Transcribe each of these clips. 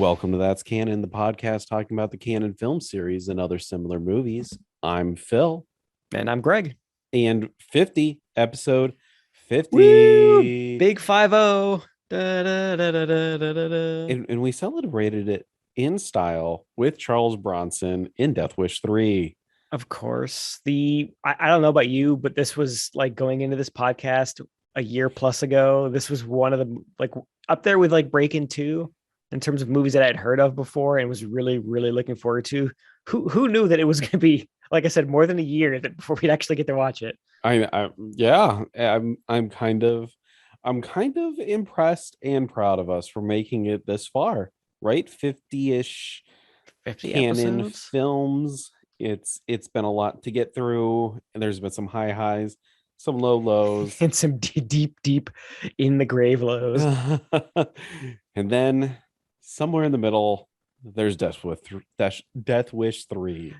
Welcome to That's Canon, the podcast talking about the Canon film series and other similar movies. I'm Phil, And I'm Greg. and 50, episode Woo! 50. Big 5-0. Da, da, da, da, da, da, da, da. And we celebrated it in style with Charles Bronson in Death Wish 3. Of course. I don't know about you, but this was like going into this podcast a year plus ago. This was one of the like up there with like Breakin' 2 in terms of movies that I'd heard of before and was really, really looking forward to. Who knew that it was gonna be, like I said, more than a year before we'd actually get to watch it. Yeah, I'm kind of impressed and proud of us for making it this far, right? 50-ish 50 Canon episodes. films. It's been a lot to get through, and there's been some high highs, some low lows. And some deep, deep in the grave lows. And then somewhere in the middle, there's Death Wish 3.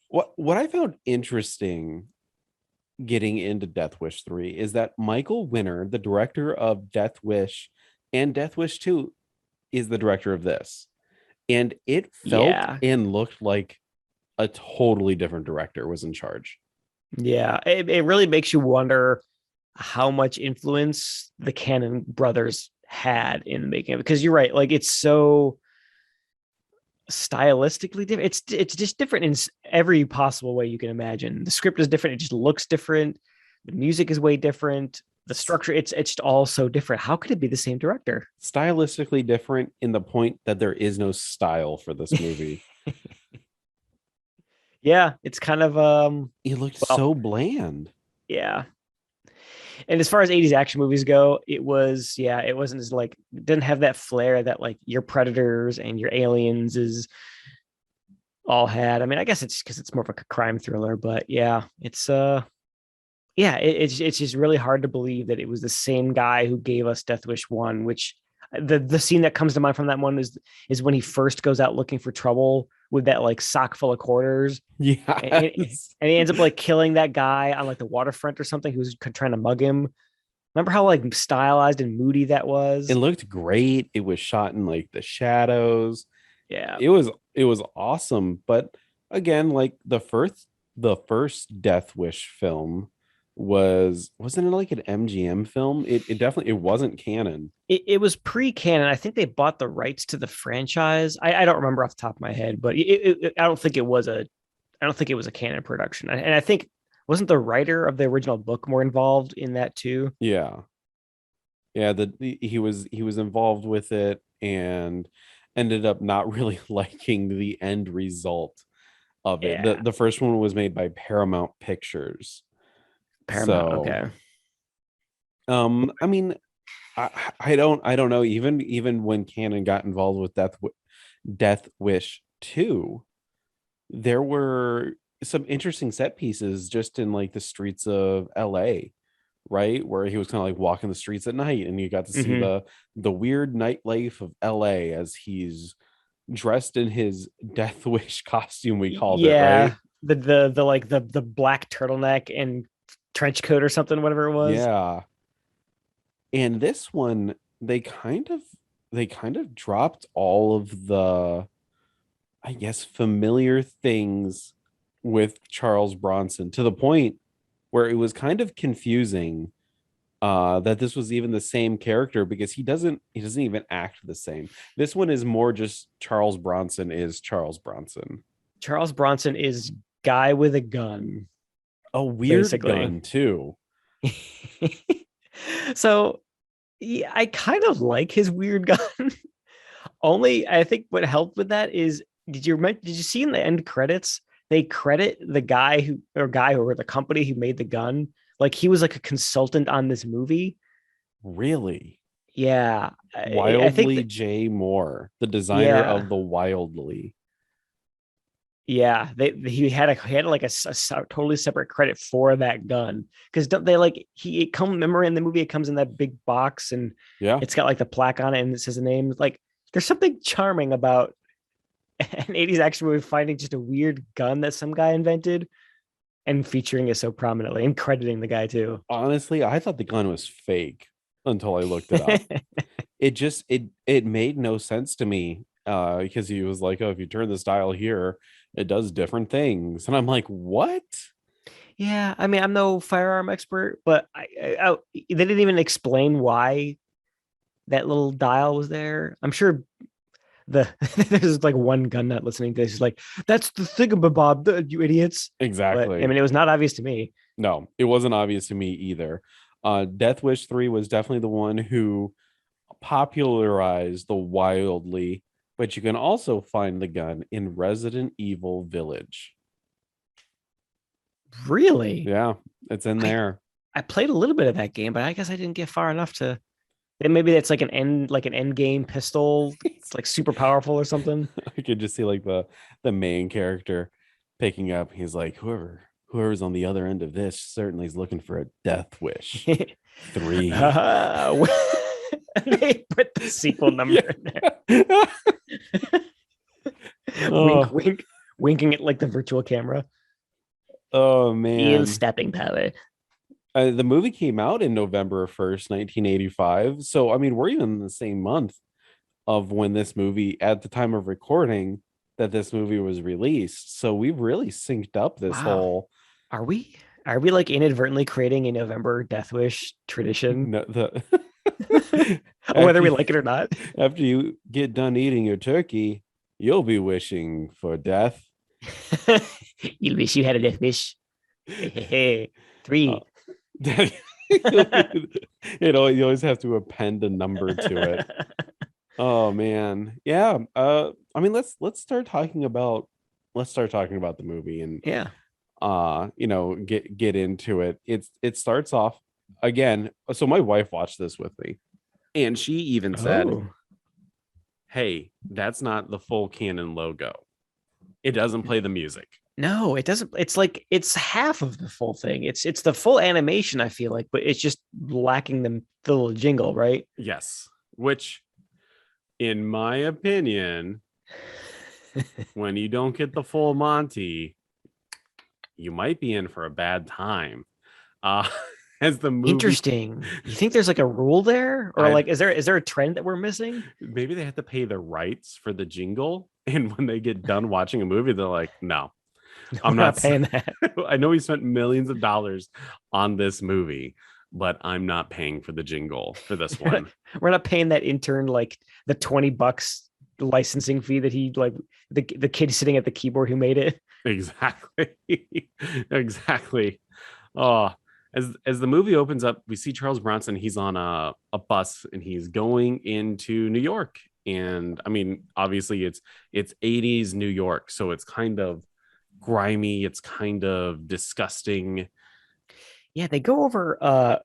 What I found interesting getting into Death Wish 3 is that Michael Winner, the director of Death Wish and Death Wish 2, is the director of this. And it felt Yeah. and looked like a totally different director was in charge. Yeah, it really makes you wonder how much influence the Cannon brothers had in the making of it. Because you're right, like it's so stylistically different. It's just different in every possible way you can imagine. The script is different. It just looks different. The music is way different. The structure, it's just all so different. How could it be the same director? Stylistically different in the point that there is no style for this movie. Yeah, it's kind of It looked well, so bland. yeah. And as far as 80s action movies go, it wasn't as like, it didn't have that flair that like your Predators and your Aliens is all had. I mean, I guess it's because it's more of like a crime thriller, but yeah, it's just really hard to believe that it was the same guy who gave us Death Wish 1, which the scene that comes to mind from that one is when he first goes out looking for trouble with that like sock full of quarters, and, Yes. and he ends up like killing that guy on like the waterfront or something who's trying to mug him. Remember how like stylized and moody that It was? looked great. It was shot in like the shadows. Yeah. It was awesome. But again, like the first Death Wish film wasn't it like an MGM film? It definitely it wasn't canon. It was pre-canon. I think they bought the rights to the franchise. I don't remember off the top of my head, but I don't think it was a canon production. And I think wasn't the writer of the original book more involved in that too? Yeah. Yeah, he was involved with it and ended up not really liking the end result of it. The Yeah. the first one was made by Paramount Pictures. Paramount. So, Okay. I mean, I don't know. Even when Canon got involved with Death Wish 2, there were some interesting set pieces just in like the streets of LA, right? Where he was kind of like walking the streets at night and you got to see Hmm. the weird nightlife of LA as he's dressed in his Death Wish costume, we called it, right? Yeah. The like the black turtleneck and trench coat or something, whatever it was. Yeah. And this one, they kind of dropped all of the, I guess, familiar things with Charles Bronson to the point where it was kind of confusing that this was even the same character because he doesn't even act the same. This one is more just Charles Bronson is Charles Bronson. Charles Bronson is guy with a gun, A weird basically. gun too. So yeah, I kind of like his weird gun. Only I think what helped with that is did you see in the end credits they credit the guy or the company who made the gun, like he was like a consultant on this movie. Really? Yeah, I think Wildly that, J. Moore, the designer yeah, of the Wildly. yeah. He had like totally separate credit for that gun because don't they like he it come remember in the movie it comes in that big box and Yeah. it's got like the plaque on it and it says the name. Like there's something charming about an 80s action movie finding just a weird gun that some guy invented and featuring it so prominently and crediting the guy too. Honestly, I thought the gun was fake until I looked it up. it made no sense to me because he was like, oh, if you turn this dial here, it does different things, and I'm like, what? Yeah, I mean, I'm no firearm expert, but they didn't even explain why that little dial was there. I'm sure the there's like one gun nut listening to this is like, that's the thingamabob, you idiots. But I Exactly. mean, it was not obvious to me. No, it wasn't obvious to me either. Death Wish 3 was definitely the one who popularized the Wildey, but you can also find the gun in Resident Evil Village. Really? Yeah, it's in I there. I played a little bit of that game, but I guess I didn't get far enough to. Then maybe that's like an end game pistol. It's like super powerful or something. I could just see like the main character picking up. He's like, whoever's on the other end of this certainly is looking for a death wish. Three. uh, they put the sequel number Yeah. in there. Wink, Oh, wink, winking at like the virtual camera. oh Feel man. stepping power. The movie came out in November 1st, 1985. So I mean, we're even in the same month of when this movie, at the time of recording, that this movie was released. So we've really synced up this Wow. whole Are we? Are we like inadvertently creating a November Death Wish tradition, no, the whether after we like it or not? after you get done eating your turkey, you'll be wishing for death. You wish you had a death wish. Hey, hey, hey. Uh, 3. you always have to append a number to it. Oh man. Yeah. I mean, let's start talking about the movie and Yeah. get into it. It starts off again. So my wife watched this with me, and she even said, Oh hey, that's not the full Canon logo. It doesn't play the music. no, it doesn't. It's like it's half of the full thing. It's the full animation. I feel like, but it's just lacking the little jingle, right? Yes. Which, in my opinion, when you don't get the full Monty, you might be in for a bad time. Uh, as the movie, Interesting. You think there's like a rule there, or I like is there a trend that we're missing? maybe they have to pay the rights for the jingle, and when they get done watching a movie, they're like, "No, I'm We're not not. paying that. I know we spent millions of dollars on this movie, but I'm not paying for the jingle for this one." We're not paying that intern like the $20 licensing fee that he like the kid sitting at the keyboard who made it. Exactly. Exactly. Oh, as the movie opens up, we see Charles Bronson. He's on a bus and he's going into New York. And I mean, obviously it's 80s New York, so it's kind of grimy, it's kind of disgusting. Yeah, they go over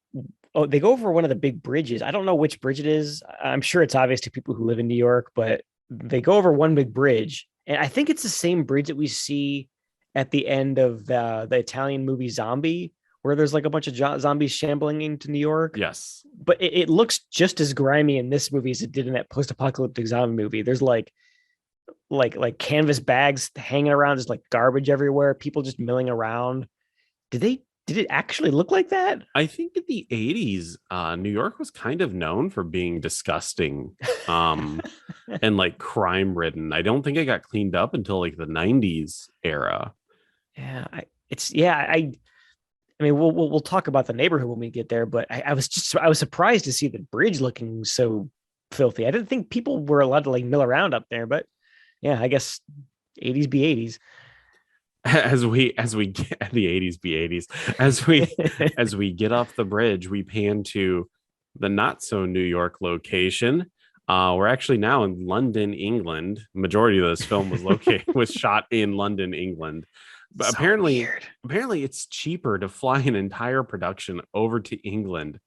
they go over one of the big bridges. I don't know which bridge it is. I'm sure it's obvious to people who live in New York, but they go over one big bridge. And I think it's the same bridge that we see at the end of the Italian movie Zombie, where there's like a bunch of zombies shambling into New York. Yes. But it looks just as grimy in this movie as it did in that post-apocalyptic zombie movie. There's like canvas bags hanging around, just like garbage everywhere, people just milling around. Did it actually look like that? I think in the 80s, New York was kind of known for being disgusting um, and like crime ridden. I don't think it got cleaned up until like the 90s era. Yeah, I mean, we'll talk about the neighborhood when we get there, but I was surprised to see the bridge looking so filthy. I didn't think people were allowed to like mill around up there, but yeah, I guess 80s be 80s. As we get the 80s be 80s, as we get off the bridge, we pan to the not so New York location. We're actually now in London, England. Majority of this film was shot in London, England. But So weird. apparently it's cheaper to fly an entire production over to England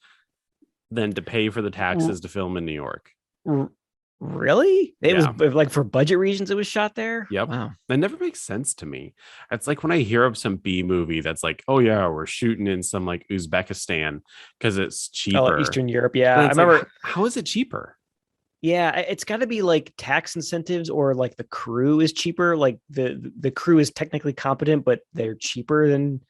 than to pay for the taxes to film in New York. Really? It was Yeah. like for budget reasons it was shot there? Yep. Wow. That never makes sense to me. It's like when I hear of some B movie that's like, oh yeah, we're shooting in some like Uzbekistan because it's Oh, like cheaper. Eastern Europe. Yeah. And I it's like, remember. how is it cheaper? Yeah, it's got to be like tax incentives or like the crew is cheaper. Like the crew is technically competent, but they're cheaper than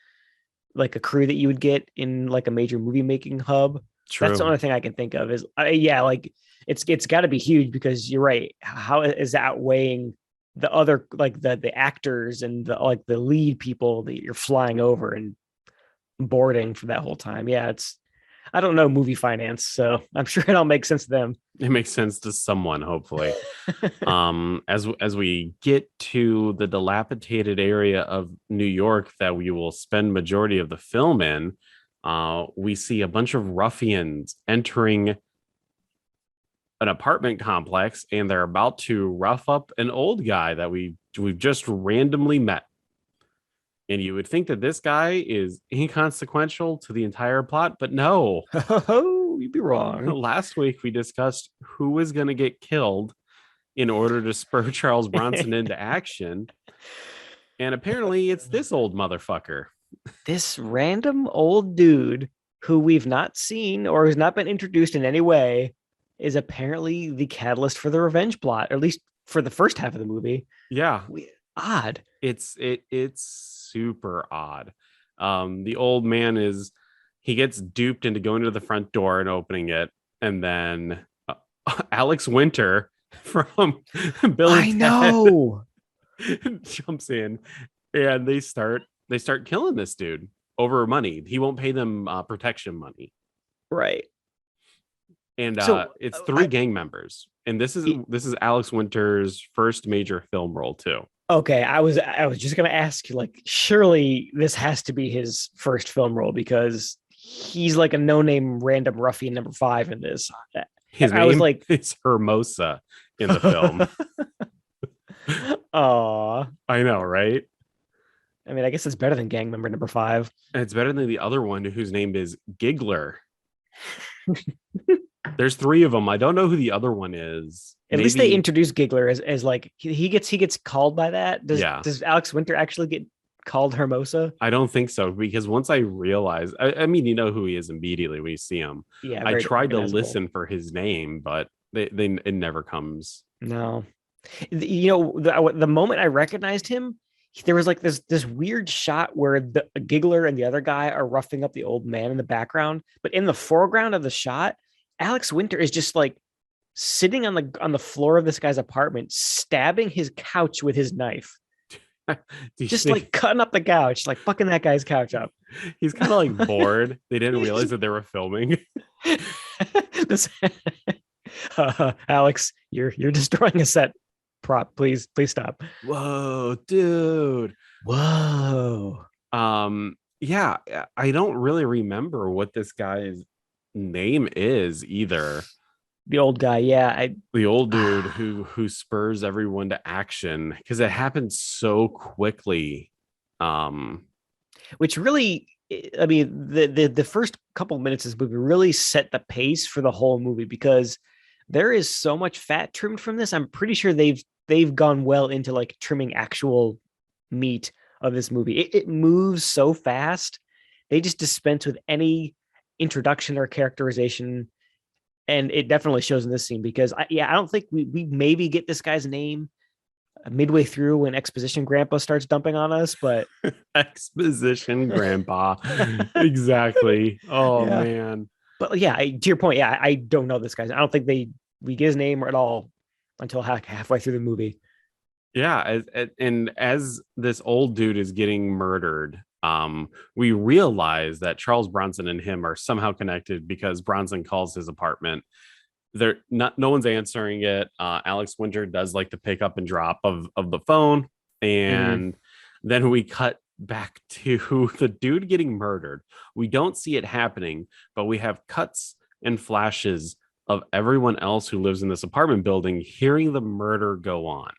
like a crew that you would get in like a major movie making hub. That's the True. only thing I can think of is yeah, like it's got to be huge because you're right. How is that outweighing the other like the actors and the like the lead people that you're flying over and boarding for that whole time? Yeah, it's I don't know movie finance, so I'm sure it all makes sense to them. It makes sense to someone, hopefully. As we get to the dilapidated area of New York that we will spend majority of the film in, we see a bunch of ruffians entering an apartment complex, and they're about to rough up an old guy that we've just randomly met. And you would think that this guy is inconsequential to the entire plot, but no. Oh, you'd be wrong. Last week we discussed who was going to get killed in order to spur Charles Bronson into action. And apparently it's this old motherfucker. This random old dude who we've not seen or has not been introduced in any way is apparently the catalyst for the revenge plot, or at least for the first half of the movie. Yeah. Odd. It's super odd. The old man he gets duped into going to the front door and opening it, and then Alex Winter from Bill and I know. jumps in, and they start killing this dude over money. He won't pay them protection money, right? And So it's three gang members, and this is Alex Winter's first major film role too. Okay, I was just gonna ask you, like, surely this has to be his first film role because he's like a no-name random ruffian number 5 in this. His I was name like, is Hermosa in the film. Aw. I know, right? I mean, I guess it's better than gang member number 5. And it's better than the other one whose name is Giggler. There's 3 of them. I don't know who the other one is. At least they introduce Giggler as like he gets called by that. Does Alex Winter actually get called Hermosa? I don't think so, because once I realized, I mean, you know who he is immediately when you see him. Yeah, I tried to listen for his name, but it never comes. No, you know, the moment I recognized him, there was like this weird shot where the Giggler and the other guy are roughing up the old man in the background, but in the foreground of the shot, Alex Winter is just like sitting on the floor of this guy's apartment, stabbing his couch with his knife. Just like cutting up the couch, like fucking that guy's couch up. He's kind of like bored. They didn't realize that they were filming. Alex, you're destroying a set prop. Please stop. Whoa, dude. Whoa. Yeah, I don't really remember what this guy's name is either. The old guy, yeah. The old dude who spurs everyone to action, because it happens so quickly. Which really, I mean, the first couple of minutes of this movie really set the pace for the whole movie, because there is so much fat trimmed from this. I'm pretty sure they've gone well into like trimming actual meat of this movie. It moves so fast. They just dispense with any introduction or characterization. And it definitely shows in this scene, because I don't think we maybe get this guy's name midway through when Exposition Grandpa starts dumping on us, but Exposition Grandpa. Exactly. Oh yeah. Man. But yeah, to your point, yeah, I don't know this guy. I don't think we get his name at all until halfway through the movie. Yeah, and as this old dude is getting murdered, we realize that Charles Bronson and him are somehow connected, because Bronson calls his apartment. No one's answering it. Alex Winter does like the pick up and drop of the phone, and then we cut back to the dude getting murdered. We don't see it happening, but we have cuts and flashes of everyone else who lives in this apartment building hearing the murder go on.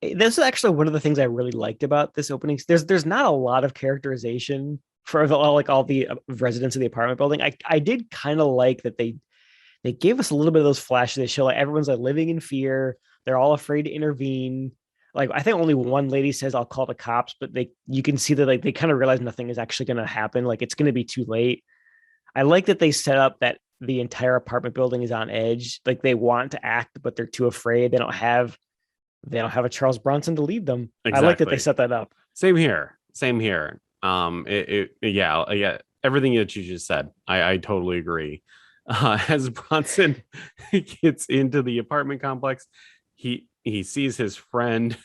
This is actually one of the things I really liked about this opening. There's not a lot of characterization for all the residents of the apartment building. I did kind of like that they gave us a little bit of those flashes. They show like everyone's like living in fear. They're all afraid to intervene. Like I think only one lady says, "I'll call the cops," but you can see that like they kind of realize nothing is actually going to happen. Like it's going to be too late. I like that they set up that the entire apartment building is on edge. Like they want to act, but they're too afraid. They don't have a Charles Bronson to lead them. Exactly. I like that they set that up. Same here. Yeah, everything that you just said, I totally agree. As Bronson gets into the apartment complex, he sees his friend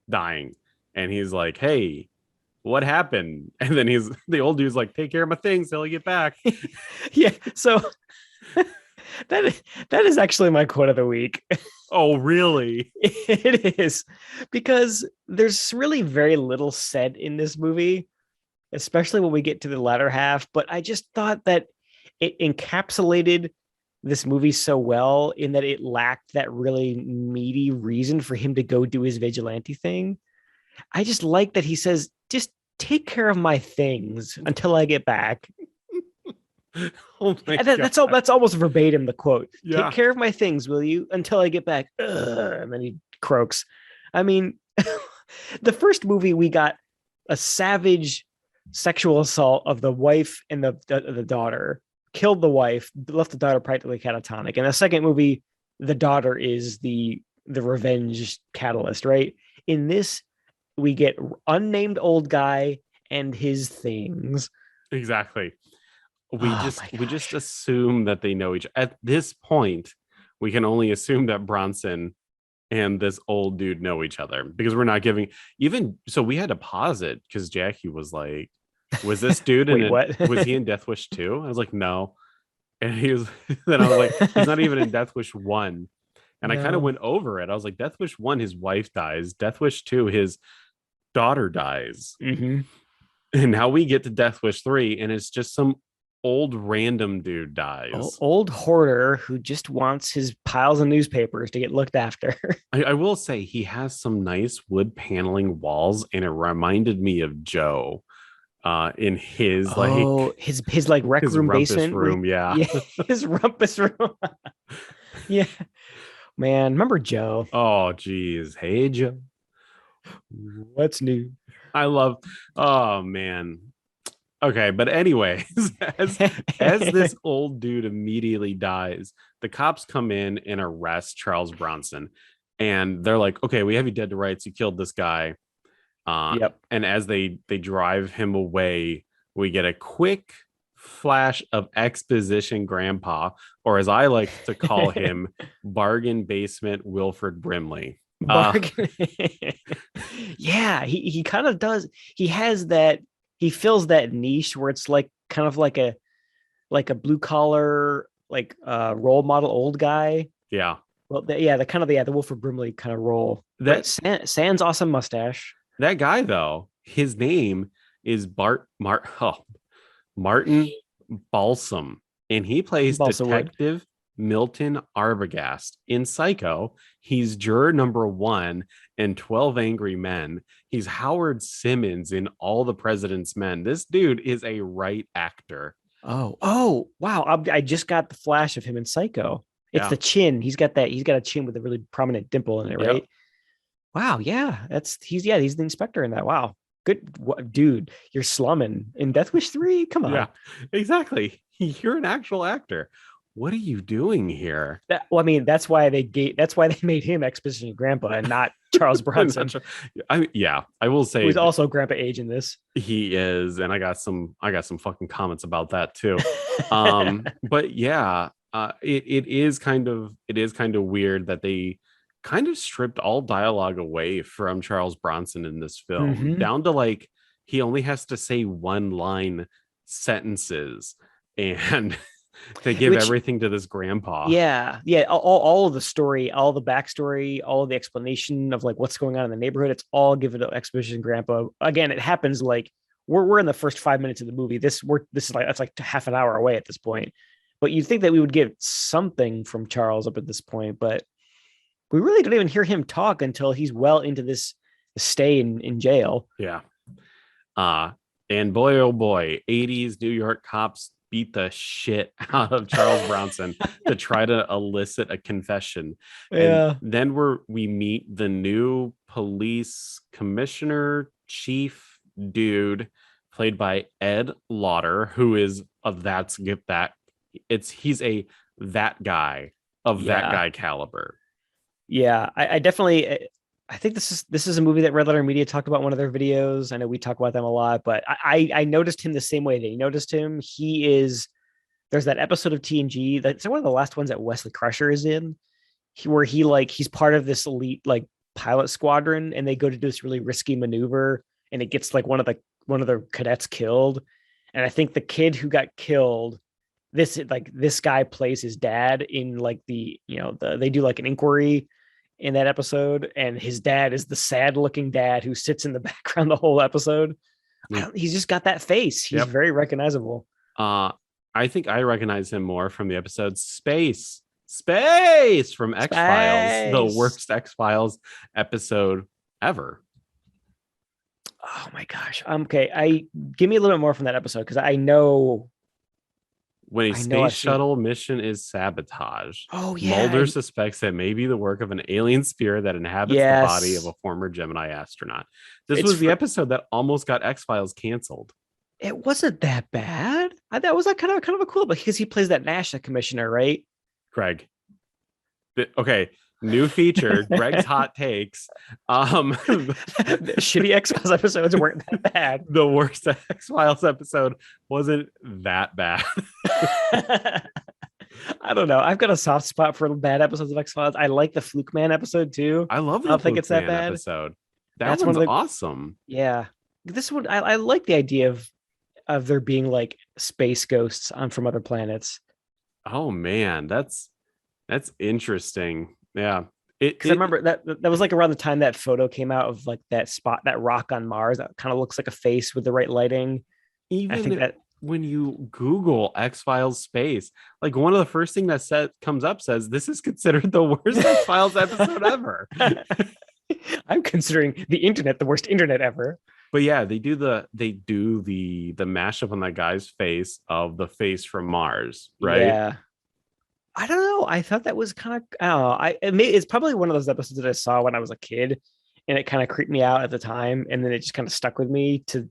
dying, and he's like, "Hey, what happened?" And then the old dude's like, "Take care of my things till I get back." Yeah. So that is actually my quote of the week. Oh, really? It is because there's really very little said in this movie, especially when we get to the latter half. But I just thought that it encapsulated this movie so well in that it lacked that really meaty reason for him to go do his vigilante thing. I just like that he says, just take care of my things until I get back. Oh my And god. that's almost verbatim the quote. Take Yeah. care of my things, will you? Until I get back. Ugh, and then he croaks. I mean, the first movie we got a savage sexual assault of the wife and the daughter. Killed the wife, left the daughter practically catatonic. In the second movie, the daughter is the revenge catalyst, right? In this, we get unnamed old guy and his things. Exactly. we Oh just my we just gosh. assume that they know each at this point. We can only assume that Bronson and this old dude know each other, because we're not giving even so. We had to pause it because Jackie was like, was this dude Wait, what? was he in Death Wish 2? I was like, no. And he was then I was like, he's not even in Death Wish 1. And I kind of No. went over it. I was like, Death Wish 1, his wife dies. Death Wish 2, his daughter dies. Mm-hmm. And now we get to Death Wish 3, and it's just some old random dude dies. Old hoarder who just wants his piles of newspapers to get looked after. I will say he has some nice wood paneling walls, and it reminded me of Joe in his Oh, his like rec his room rumpus basement where room. Yeah. yeah, his rumpus room. Yeah, man. Remember Joe? Oh geez. Hey Joe. What's new? I love, oh man. Okay, but anyways, as this old dude immediately dies, the cops come in and arrest Charles Bronson. And they're like, okay, we have you dead to rights. You killed this guy. Yep. And as they drive him away, we get a quick flash of exposition grandpa, or as I like to call him, bargain basement Wilfred Brimley. Bargain. Yeah, he kind of does. He has that. He fills that niche where it's like kind of like a blue collar like role model old guy. Yeah. Well, yeah, the kind of the Wilford Brimley kind of role. But That Sans awesome mustache. that guy though, his name is Martin Balsam, and he plays Balsa Wood. Detective Milton Arbogast in Psycho. He's juror number 1 in 12 Angry Men. He's Howard Simmons in All the President's Men. This dude is a right actor. Oh, wow! I just got the flash of him in Psycho. It's Yeah. the chin. He's got that. He's got a chin with a really prominent dimple in it, Yep. right? Wow. Yeah, he's the inspector in that. Wow. Good dude. You're slumming in Death Wish 3. Come on. Yeah, exactly. You're an actual actor. What are you doing here? Well, I mean, that's why they made him exposition grandpa and not Charles Bronson, Yeah, I will say who's also grandpa age in this. he is, and I got some fucking comments about that too. But yeah, it is kind of weird that they kind of stripped all dialogue away from Charles Bronson in this film, Mm-hmm. down to like he only has to say one line sentences, and they give Which, everything to this grandpa. yeah, all of the story, all the backstory, all of the explanation of like what's going on in the neighborhood, it's all given to exposition grandpa. Again, it happens like we're in the first 5 minutes of the movie. This is like that's like half an hour away at this point. But you'd think that we would get something from Charles up at this point, but we really don't even hear him talk until he's well into this stay in jail. Yeah. Uh, and boy, oh boy, 80s New York cops beat the shit out of Charles Bronson to try to elicit a confession. And Yeah. then we meet the new police commissioner chief dude played by Ed Lauder, who is of he's a that guy of that Yeah. guy caliber. Yeah. I definitely I think this is a movie that Red Letter Media talked about in one of their videos. I know we talk about them a lot, but I noticed him the same way they noticed him. He is there's that episode of TNG that's one of the last ones that Wesley Crusher is in, where he's part of this elite like pilot squadron, and they go to do this really risky maneuver, and it gets like one of the cadets killed. And I think the kid who got killed, this guy plays his dad in like they do like an inquiry in that episode, and his dad is the sad looking dad who sits in the background the whole episode. He's just got that face. He's Yep. very recognizable. I think I recognize him more from the episode Space from X-Files, the worst X-Files episode ever. Oh my gosh. Okay. Give me a little bit more from that episode, because I know when a space shuttle mission is sabotaged. Oh yeah. Mulder suspects that may be the work of an alien spirit that inhabits the body of a former Gemini astronaut. This was the episode that almost got X-Files canceled. It wasn't that bad. That was like kind of a cool, because he plays that NASA commissioner, right? Greg. Okay. New feature, Greg's hot takes. Shitty X-Files episodes weren't that bad. The worst X-Files episode wasn't that bad. I don't know. I've got a soft spot for bad episodes of X-Files. I like the Fluke Man episode too. I love the I don't think it's that bad episode. That's one's awesome. Yeah. This one, I like the idea of there being like space ghosts from other planets. Oh man, that's interesting. Yeah. Because I remember that was like around the time that photo came out of like that rock on Mars that kind of looks like a face with the right lighting. Even I think that when you Google X-Files space, like one of the first thing that comes up says this is considered the worst X-Files episode ever. I'm considering the internet the worst internet ever. But yeah, they do the mashup on that guy's face of the face from Mars, right? Yeah. I don't know. I thought that was kind of, it's probably one of those episodes that I saw when I was a kid, and it kind of creeped me out at the time, and then it just kind of stuck with me to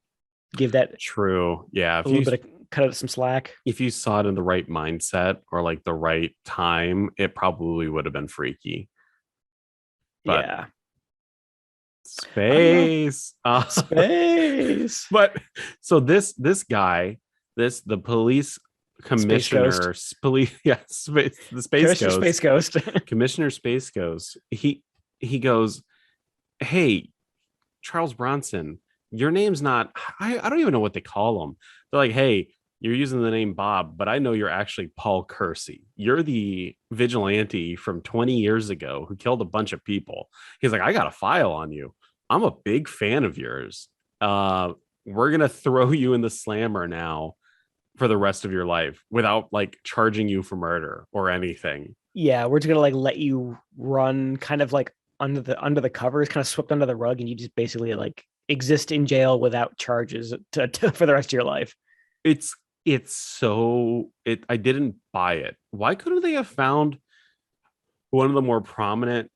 give that true. Yeah, a little bit of cut out some slack. If you saw it in the right mindset or like the right time, it probably would have been freaky. But yeah. Space. Space. But so this guy, the police commissioner, the Space Ghost. Commissioner Space Ghost. He goes, "Hey, Charles Bronson, your name's not, I don't even know what they call him. They're like, hey, you're using the name Bob, but I know you're actually Paul Kersey. You're the vigilante from 20 years ago who killed a bunch of people." He's like, "I got a file on you. I'm a big fan of yours. We're going to throw you in the slammer now for the rest of your life without like charging you for murder or anything." Yeah, we're just going to like let you run kind of like under the covers, kind of swept under the rug, and you just basically like exist in jail without charges for the rest of your life. I didn't buy it. Why couldn't they have found one of the more prominent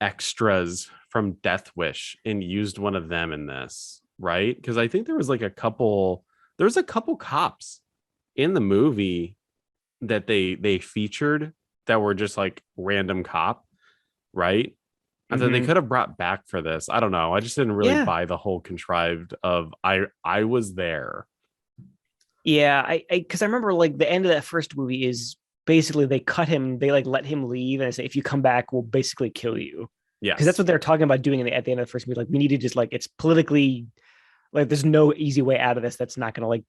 extras from Death Wish and used one of them in this, right? Because I think there was a couple cops in the movie that they featured that were just like random cop, right? And then they could have brought back for this. I don't know. I just didn't really buy the whole contrived of I was there. Yeah, because I remember like the end of that first movie is basically they cut him, they like let him leave, and I say, if you come back, we'll basically kill you. Yeah, because that's what they're talking about doing at the end of the first movie. Like, we need to just like, it's politically like there's no easy way out of this that's not going to like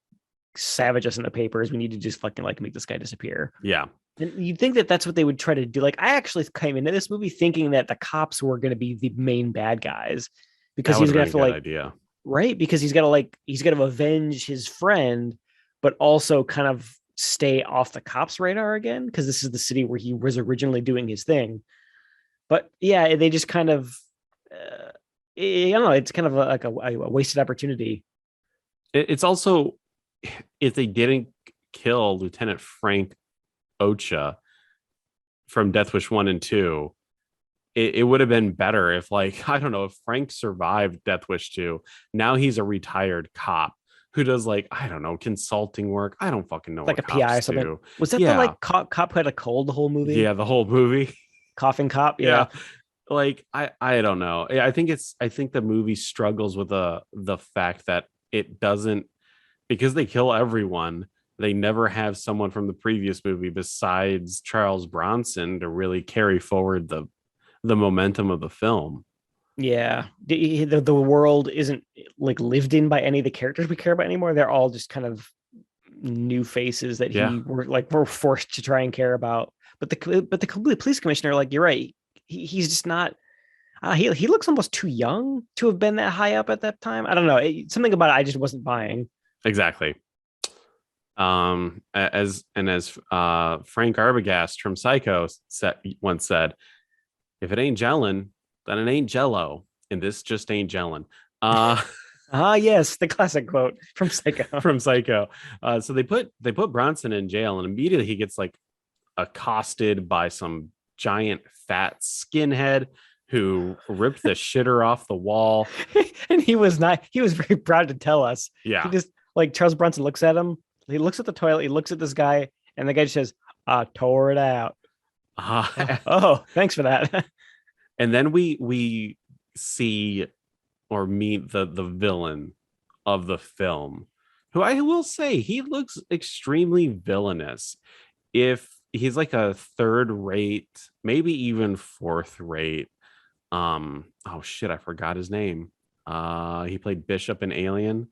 savage us in the papers. We need to just fucking like make this guy disappear. Yeah. And you'd think that that's what they would try to do. Like, I actually came into this movie thinking that the cops were going to be the main bad guys, because he's going to have to like, idea. Right? Because he's got to avenge his friend, but also kind of stay off the cops' radar again, because this is the city where he was originally doing his thing. But yeah, they just kind of, I don't know, it's kind of like a wasted opportunity. It's also, if they didn't kill Lieutenant Frank Ocha from Death Wish 1 and 2, it would have been better if, like, I don't know, if Frank survived Death Wish 2, now he's a retired cop who does, like, I don't know, consulting work. I don't fucking know. Like a PI or something. Was that the like cop who had a cold the whole movie? Yeah, the whole movie. Coughing cop. Yeah. Like, I don't know. I think the movie struggles with the fact that it doesn't, because they kill everyone, they never have someone from the previous movie besides Charles Bronson to really carry forward the momentum of the film. Yeah, the world isn't like lived in by any of the characters we care about anymore. They're all just kind of new faces that Yeah, we're forced to try and care about. But the police commissioner, like you're right, he's just not. He looks almost too young to have been that high up at that time. I don't know. Something about it I just wasn't buying. exactly. As Frank Arbogast from Psycho once said, if it ain't gelling, then it ain't jello, and this just ain't gelling. Uh, Yes, the classic quote from Psycho. from Psycho. So they put Bronson in jail, and immediately he gets like accosted by some giant fat skinhead who ripped the shitter off the wall. And he was not. He was very proud to tell us. He Yeah. just like Charles Bronson looks at him. He looks at the toilet. He looks at this guy, and the guy just says, "I tore it out." Oh, thanks for that. And then we see or meet the villain of the film, who I will say he looks extremely villainous. If he's like a third rate, maybe even fourth rate. Oh shit, I forgot his name. He played Bishop in Alien.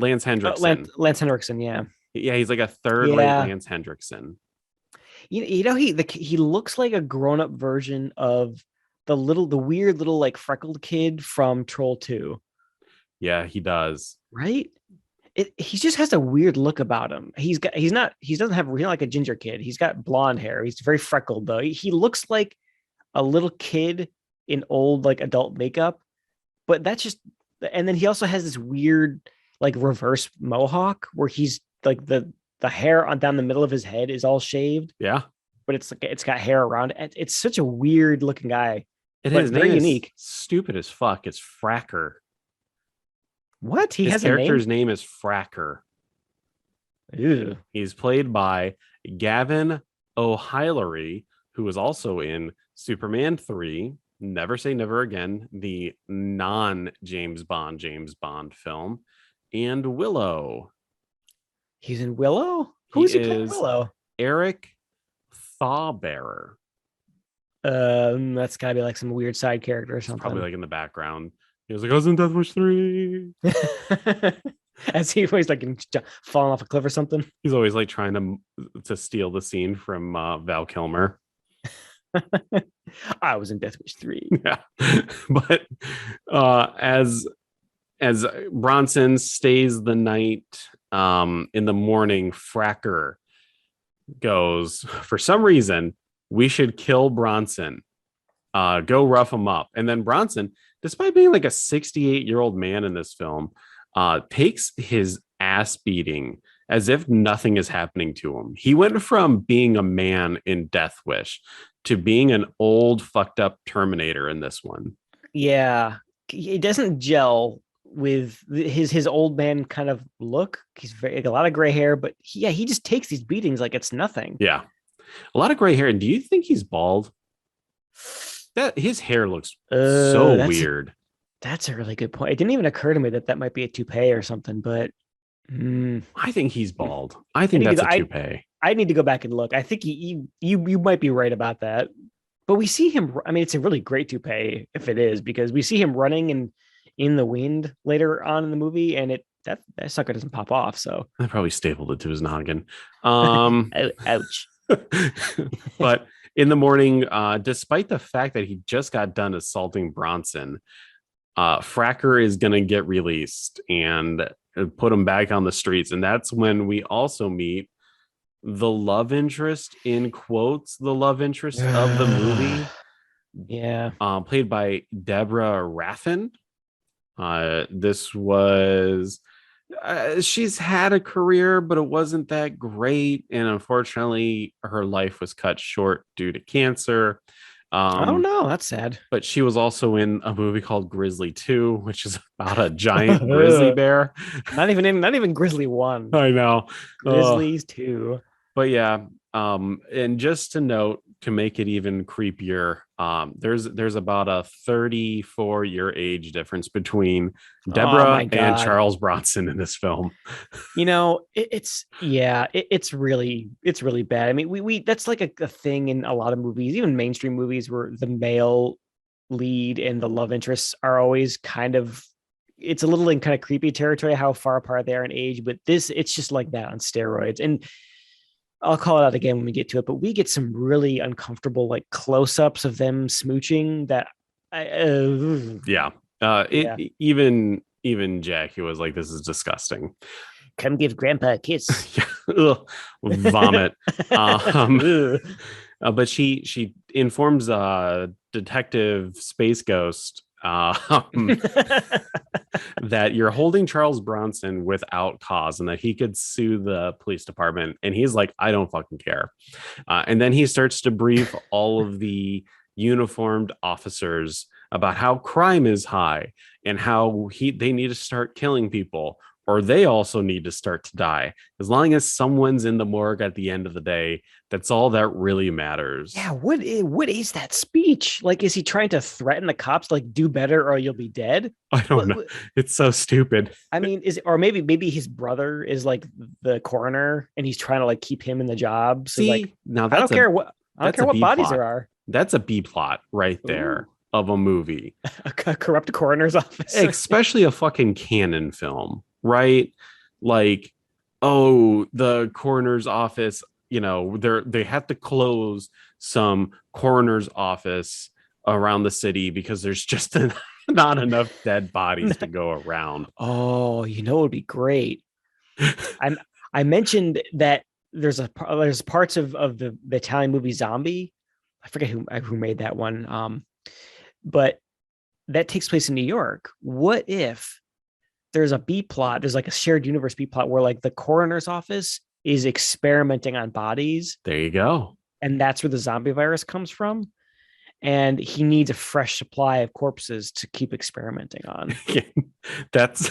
Lance Hendrickson. Lance Henriksen, yeah, Yeah, he's like a third rate yeah. Lance Hendrickson. He looks like a grown up version of the weird little like freckled kid from Troll 2, Yeah, he does. right? He just has a weird look about him. He doesn't have really like a ginger kid. He's got blonde hair. He's very freckled though. He looks like a little kid in old like adult makeup, but that's just. And then he also has this weird like reverse mohawk where he's like the hair on down the middle of his head is all shaved, Yeah. but it's got hair around it. It's such a weird looking guy, And but his very name is unique. stupid as fuck. It's Fracker. What? He His has a name? character's name is Fracker. Ew. He's played by Gavin O'Hillery, who was also in Superman 3, Never Say Never Again, the non-James Bond film, and Willow. He's in Willow? Who He is he playing is Willow? Eric Thawbearer. That's gotta be like some weird side character or something. Probably like in the background. He was like, I was in Death Wish 3. As he always like falling off a cliff or something. He's always like trying to steal the scene from Val Kilmer. I was in Death Wish 3. Yeah. But as Bronson stays the night, in the morning, Fracker goes, for some reason, we should kill Bronson. Go rough him up. And then Bronson, despite being like a 68-year-old man in this film, takes his ass beating as if nothing is happening to him. He went from being a man in Death Wish to being an old fucked up Terminator in this one. Yeah. It doesn't gel with his old man kind of look. He's very like, a lot of gray hair, but he just takes these beatings like it's nothing. Yeah. A lot of gray hair. Do you think he's bald? That his hair looks so weird. That's a really good point. It didn't even occur to me that might be a toupee or something, but I think he's bald. I think that's a toupee. I need to go back and look. I think you might be right about that. But we see him. I mean, it's a really great toupee if it is, because we see him running in the wind later on in the movie, and that sucker doesn't pop off. So I probably stapled it to his noggin. Ouch. But in the morning, despite the fact that he just got done assaulting Bronson, Fracker is going to get released and put him back on the streets. And that's when we also meet the love interest, in quotes, the love interest of the movie. Yeah. Played by Deborah Raffin. This was... she's had a career, but it wasn't that great. And unfortunately, her life was cut short due to cancer. Oh no, that's sad. But she was also in a movie called Grizzly 2, which is about a giant grizzly bear. Not even Grizzly 1. I know. Grizzlies 2. But yeah, and just to note, to make it even creepier, there's about a 34-year age difference between Oh my Deborah and God. Charles Bronson in this film. It's really bad. I mean, we that's like a thing in a lot of movies, even mainstream movies, where the male lead and the love interests are always kind of, it's a little in kind of creepy territory how far apart they are in age, but this, it's just like that on steroids. And I'll call it out again when we get to it, but we get some really uncomfortable like close-ups of them smooching that Yeah. yeah. Even Jackie was like, this is disgusting. Come give grandpa a kiss. Ugh, vomit. Um, but she informs Detective Space Ghost that you're holding Charles Bronson without cause and that he could sue the police department. And he's like, I don't fucking care. And then he starts to brief all of the uniformed officers about how crime is high and how they need to start killing people, or they also need to start to die. As long as someone's in the morgue at the end of the day, that's all that really matters. Yeah, what is that speech? Like, is he trying to threaten the cops, like, do better or you'll be dead? I don't know. It's so stupid. I mean, or maybe his brother is like the coroner and he's trying to like keep him in the job. So See, like, now I don't care what B bodies plot. there are. That's a B plot right there. Ooh. Of a movie. A corrupt coroner's office. Especially a fucking canon film, right? Like, oh, the coroner's office, they have to close some coroner's office around the city because there's just not enough dead bodies to go around. Oh, it would be great. I mentioned that there's parts of the Italian movie Zombie. I forget who made that one. But that takes place in New York. What if there's a B plot? There's like a shared universe B plot where like the coroner's office is experimenting on bodies. There you go. And that's where the zombie virus comes from. And he needs a fresh supply of corpses to keep experimenting on. That's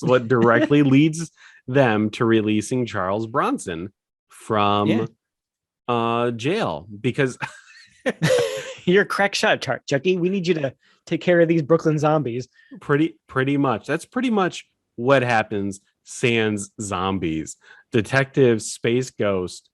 what directly leads them to releasing Charles Bronson from jail, because you're a crack shot, Chucky. We need you to take care of these Brooklyn zombies. Pretty much. That's pretty much what happens. Sans zombies. Detective Space Ghost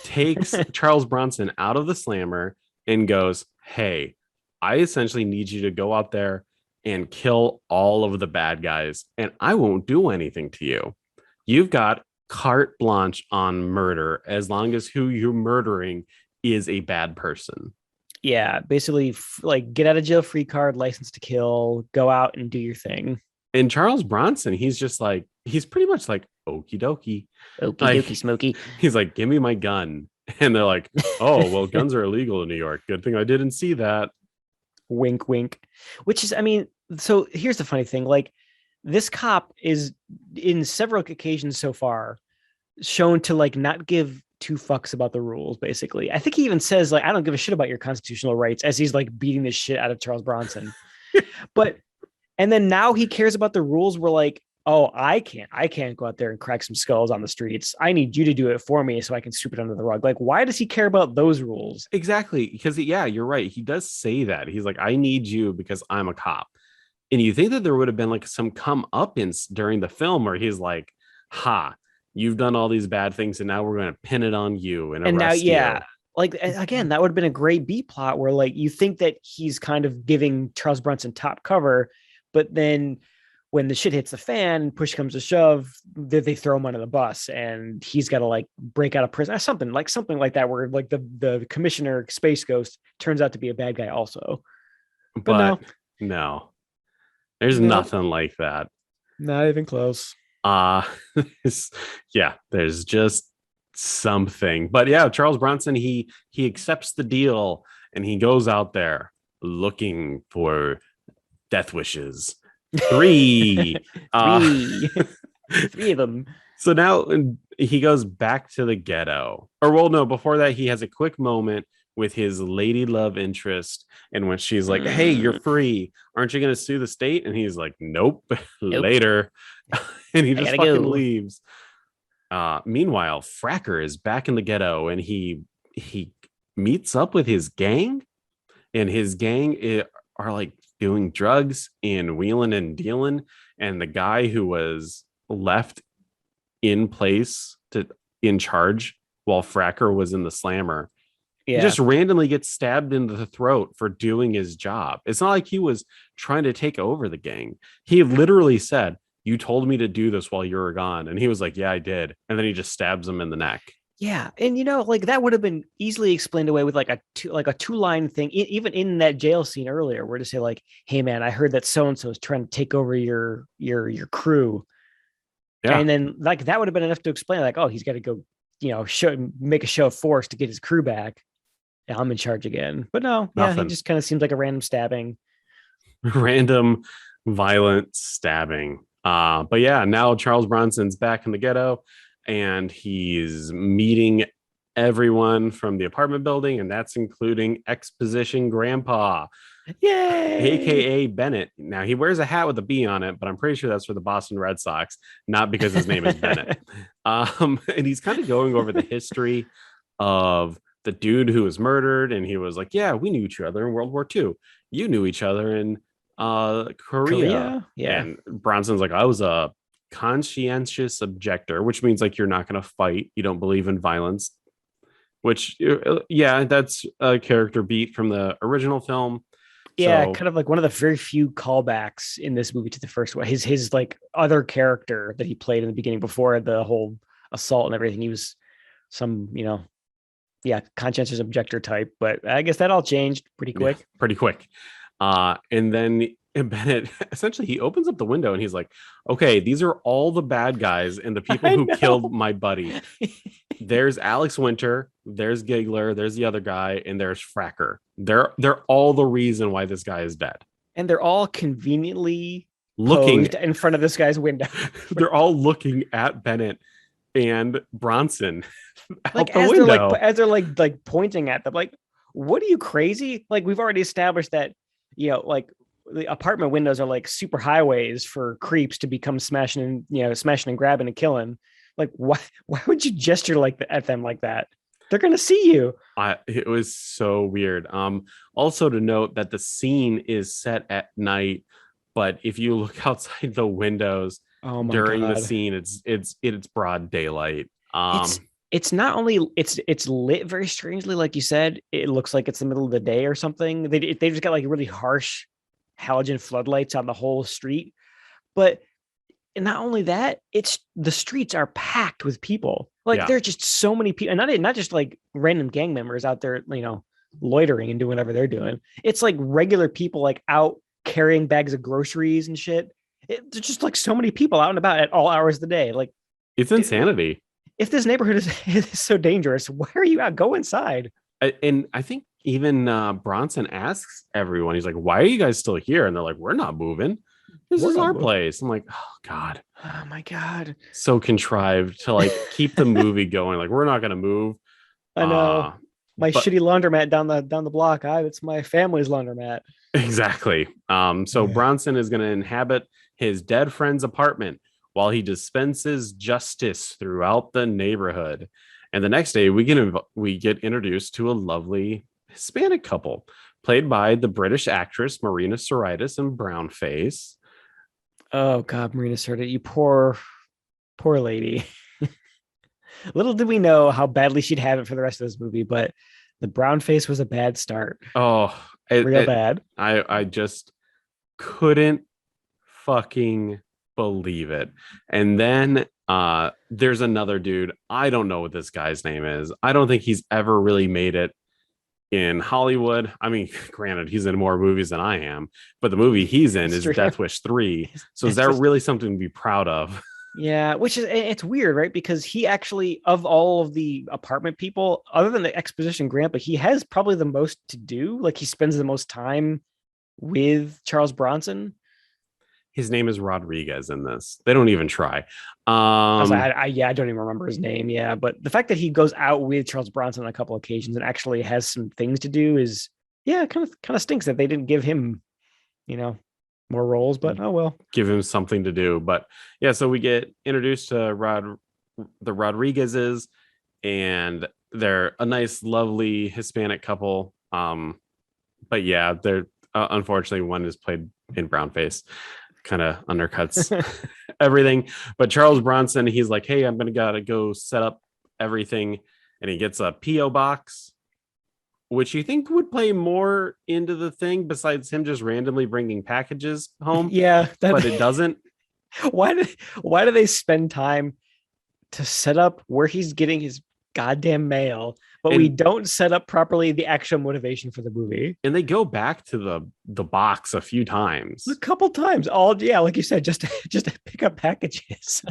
takes Charles Bronson out of the slammer and goes, hey, I essentially need you to go out there and kill all of the bad guys, and I won't do anything to you. You've got carte blanche on murder as long as who you're murdering is a bad person. Yeah, basically, like, get out of jail free card, license to kill, go out and do your thing. And Charles Bronson, he's pretty much like, okie dokie. Okie dokie, Smokey. He's like, give me my gun. And they're like, oh, well, guns are illegal in New York. Good thing I didn't see that. Wink, wink. Which is, I mean, so here's the funny thing. Like, this cop is, in several occasions so far, shown to like not give two fucks about the rules, basically. I think he even says, like, I don't give a shit about your constitutional rights, as he's like beating the shit out of Charles Bronson. And then now he cares about the rules. We're like, oh, I can't go out there and crack some skulls on the streets. I need you to do it for me so I can sweep it under the rug. Like, why does he care about those rules? Exactly. Because you're right. He does say that. He's like, I need you because I'm a cop. And you think that there would have been like some come-uppance during the film where he's like, ha, you've done all these bad things and now we're going to pin it on you and arrest you. Like, again, that would have been a great B plot where like you think that he's kind of giving Charles Bronson top cover, but then when the shit hits the fan, push comes to shove, they throw him under the bus and he's got to like break out of prison, something like that, where like the commissioner Space Ghost turns out to be a bad guy also. But no. There's nothing like that. Not even close. There's just something. But yeah, Charles Bronson, he accepts the deal and he goes out there looking for death wishes. Three of them. So now he goes back to the ghetto. Or well, no, before that, he has a quick moment with his lady love interest. And when she's like, hey, you're free. Aren't you going to sue the state? And he's like, nope. Later. And he just fucking leaves. Meanwhile, Fracker is back in the ghetto and he meets up with his gang, and his are like doing drugs and wheeling and dealing. And the guy who was left in place to in charge while Fracker was in the slammer, he Yeah. just randomly gets stabbed in the throat for doing his job. It's not like he was trying to take over the gang. He literally said, "You told me to do this while you were gone." And he was like, "Yeah, I did." And then he just stabs him in the neck. Yeah, and like that would have been easily explained away with like a two line thing, even in that jail scene earlier, where to say like, "Hey man, I heard that so and so is trying to take over your crew," Yeah, and then like that would have been enough to explain like, "Oh, he's got to go, make a show of force to get his crew back. Yeah, I'm in charge again." But no, yeah, he nothing. just kind of seems like a random stabbing. Random violent stabbing. But yeah, now Charles Bronson's back in the ghetto and he's meeting everyone from the apartment building, and that's including exposition grandpa, Yay! aka Bennett. Now he wears a hat with a B on it, but I'm pretty sure that's for the Boston Red Sox, not because his name is Bennett. And he's kind of going over the history of the dude who was murdered, and he was like, "Yeah, we knew each other in World War II. You knew each other in Korea." Korea, yeah. And Bronson's like, "I was a conscientious objector," which means like you're not going to fight, you don't believe in violence. Which, yeah, that's a character beat from the original film. Yeah, So kind of like one of the very few callbacks in this movie to the first one. His like other character that he played in the beginning before the whole assault and everything. He was some, yeah, conscientious objector type. But I guess that all changed pretty yeah, quick. pretty quick. And then Bennett essentially he opens up the window and he's like, "Okay, these are all the bad guys and the people I who killed know. my buddy. There's Alex Winter, there's Giggler, there's the other guy, and there's Fracker. They're all the reason why this guy is dead." And they're all conveniently Looking, posed in front of this guy's window. they're all looking at Bennett and Bronson Like out the window. as they're like pointing at them, like, what are you crazy? Like we've already established that, like the apartment windows are like super highways for creeps to become smashing and grabbing and killing. Like why would you gesture at them like that? They're gonna see you. It was so weird. Also to note that the scene is set at night, but if you look outside the windows Oh my during the god. scene, it's broad daylight. It's it's not only it's lit very strangely, like you said. It looks like it's the middle of the day or something. They just got like really harsh halogen floodlights on the whole street. But not only that, it's the streets are packed with people. Like Yeah, there's just so many people, and not just like random gang members out there, loitering and doing whatever they're doing. It's like regular people like out carrying bags of groceries and shit. There's just like so many people out and about at all hours of the day. Like, it's dude, insanity. if this neighborhood is so dangerous, why are you out? Go inside. And I think even Bronson asks everyone, he's like, "Why are you guys still here?" And they're like, "We're not moving. This We're is not our moving. place." I'm like, "Oh God." Oh my god. So contrived to like keep the movie going. Like, we're not gonna move. I know. Uh My but shitty laundromat down the block. It's my family's laundromat. exactly. So Bronson is gonna inhabit his dead friend's apartment while he dispenses justice throughout the neighborhood. And the next day we get introduced to a lovely Hispanic couple played by the British actress Marina Sirtis and Brownface. Oh God, Marina Sirtis, you poor lady. Little did we know how badly she'd have it for the rest of this movie, but the brown face was a bad start. Oh, Real bad. I just couldn't fucking believe it. And then there's another dude. I don't know what this guy's name is. I don't think he's ever really made it in Hollywood. I mean, granted, he's in more movies than I am, but the movie he's in It's is true. Death Wish 3. So is It's that just really something to be proud of? yeah, which is it's weird, right? Because he actually, of all of the apartment people, other than the exposition grandpa, he has probably the most to do. Like he spends the most time with Charles Bronson. His name is Rodriguez in this. They don't even try. I was like, Um, yeah, I don't even remember his name. Yeah, but the fact that he goes out with Charles Bronson on a couple occasions and actually has some things to do is, yeah, kind of stinks that they didn't give him, you know, more roles. But oh well. give him something to do. But yeah, so we get introduced to the Rodriguezes, and they're a nice, lovely Hispanic couple. But yeah, they're unfortunately one is played in brownface, kind of undercuts everything. But Charles Bronson, he's like, hey, I'm gonna gotta go set up everything, and he gets a PO box, which you think would play more into the thing besides him just randomly bringing packages home, Yeah, but it doesn't. why do why do they spend time to set up where he's getting his goddamn mail, but we And don't set up properly the actual motivation for the movie? and they go back to the box a few A times. couple times, all yeah, like you said, just to pick up packages.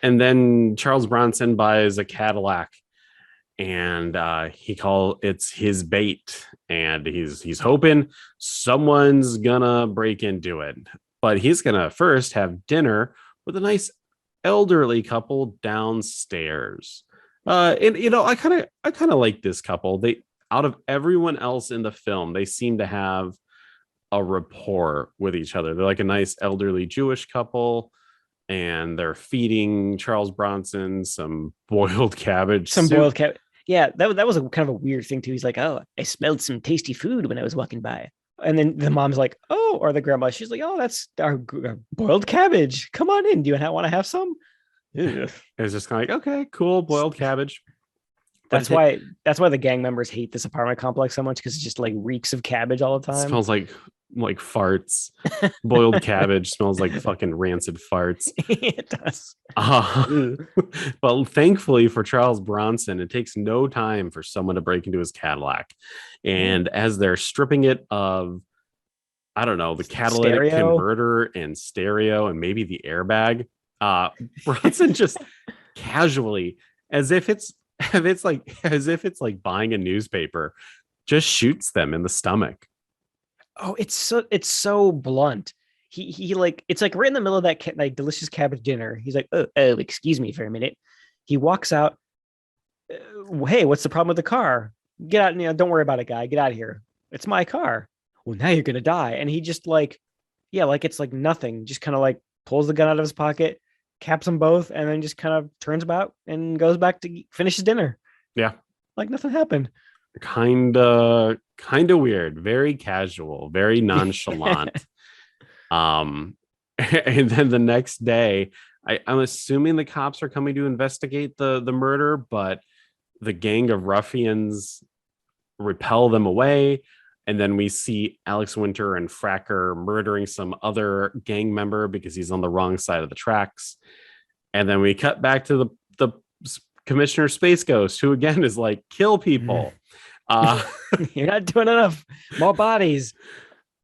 And then Charles Bronson buys a Cadillac, and it's his bait, and he's hoping someone's gonna break into it, but he's gonna first have dinner with a nice elderly couple downstairs. And I kind of like this couple. They out of everyone else in the film, they seem to have a rapport with each other. They're like a nice elderly Jewish couple, and they're feeding Charles Bronson some boiled cabbage Some soup. boiled cat. Yeah, that was a kind of a weird thing too. He's like, "Oh, I smelled some tasty food when I was walking by," and then the mom's like, "Oh," or the grandma, she's like, "Oh, that's our boiled cabbage. Come on in. Do you want to have some?" Ugh. It's just kind of like, okay, cool, boiled cabbage. But That's why the gang members hate this apartment complex so much because it just like reeks of cabbage all the it time. smells like farts. Boiled cabbage smells like fucking rancid farts. It does. Uh, but thankfully for Charles Bronson, it takes no time for someone to break into his Cadillac. And as they're stripping it of, I don't know, the catalytic Stereo. converter and stereo and maybe the airbag, Bronson just casually, as if it's like buying a newspaper, just shoots them in the stomach. Oh, it's so blunt. He like it's like right in the middle of that like delicious cabbage dinner. He's like, oh, excuse me for a minute. He walks out. Hey, what's the problem with the car? Get out. Don't worry about it, guy. Get out of here. It's my car. Well, now you're gonna die. And he just like, yeah, like it's like nothing. Just kind of like pulls the gun out of his pocket, caps them both, and then just kind of turns about and goes back to finish his dinner. Yeah, Like nothing happened. kind of weird, very casual, very nonchalant. um and then the next day, I'm assuming the cops are coming to investigate the murder, but the gang of ruffians repel them away. And then we see Alex Winter and Fracker murdering some other gang member because he's on the wrong side of the tracks. And then we cut back to the Commissioner Space Ghost, who again is like, kill people. You're not doing enough. More bodies.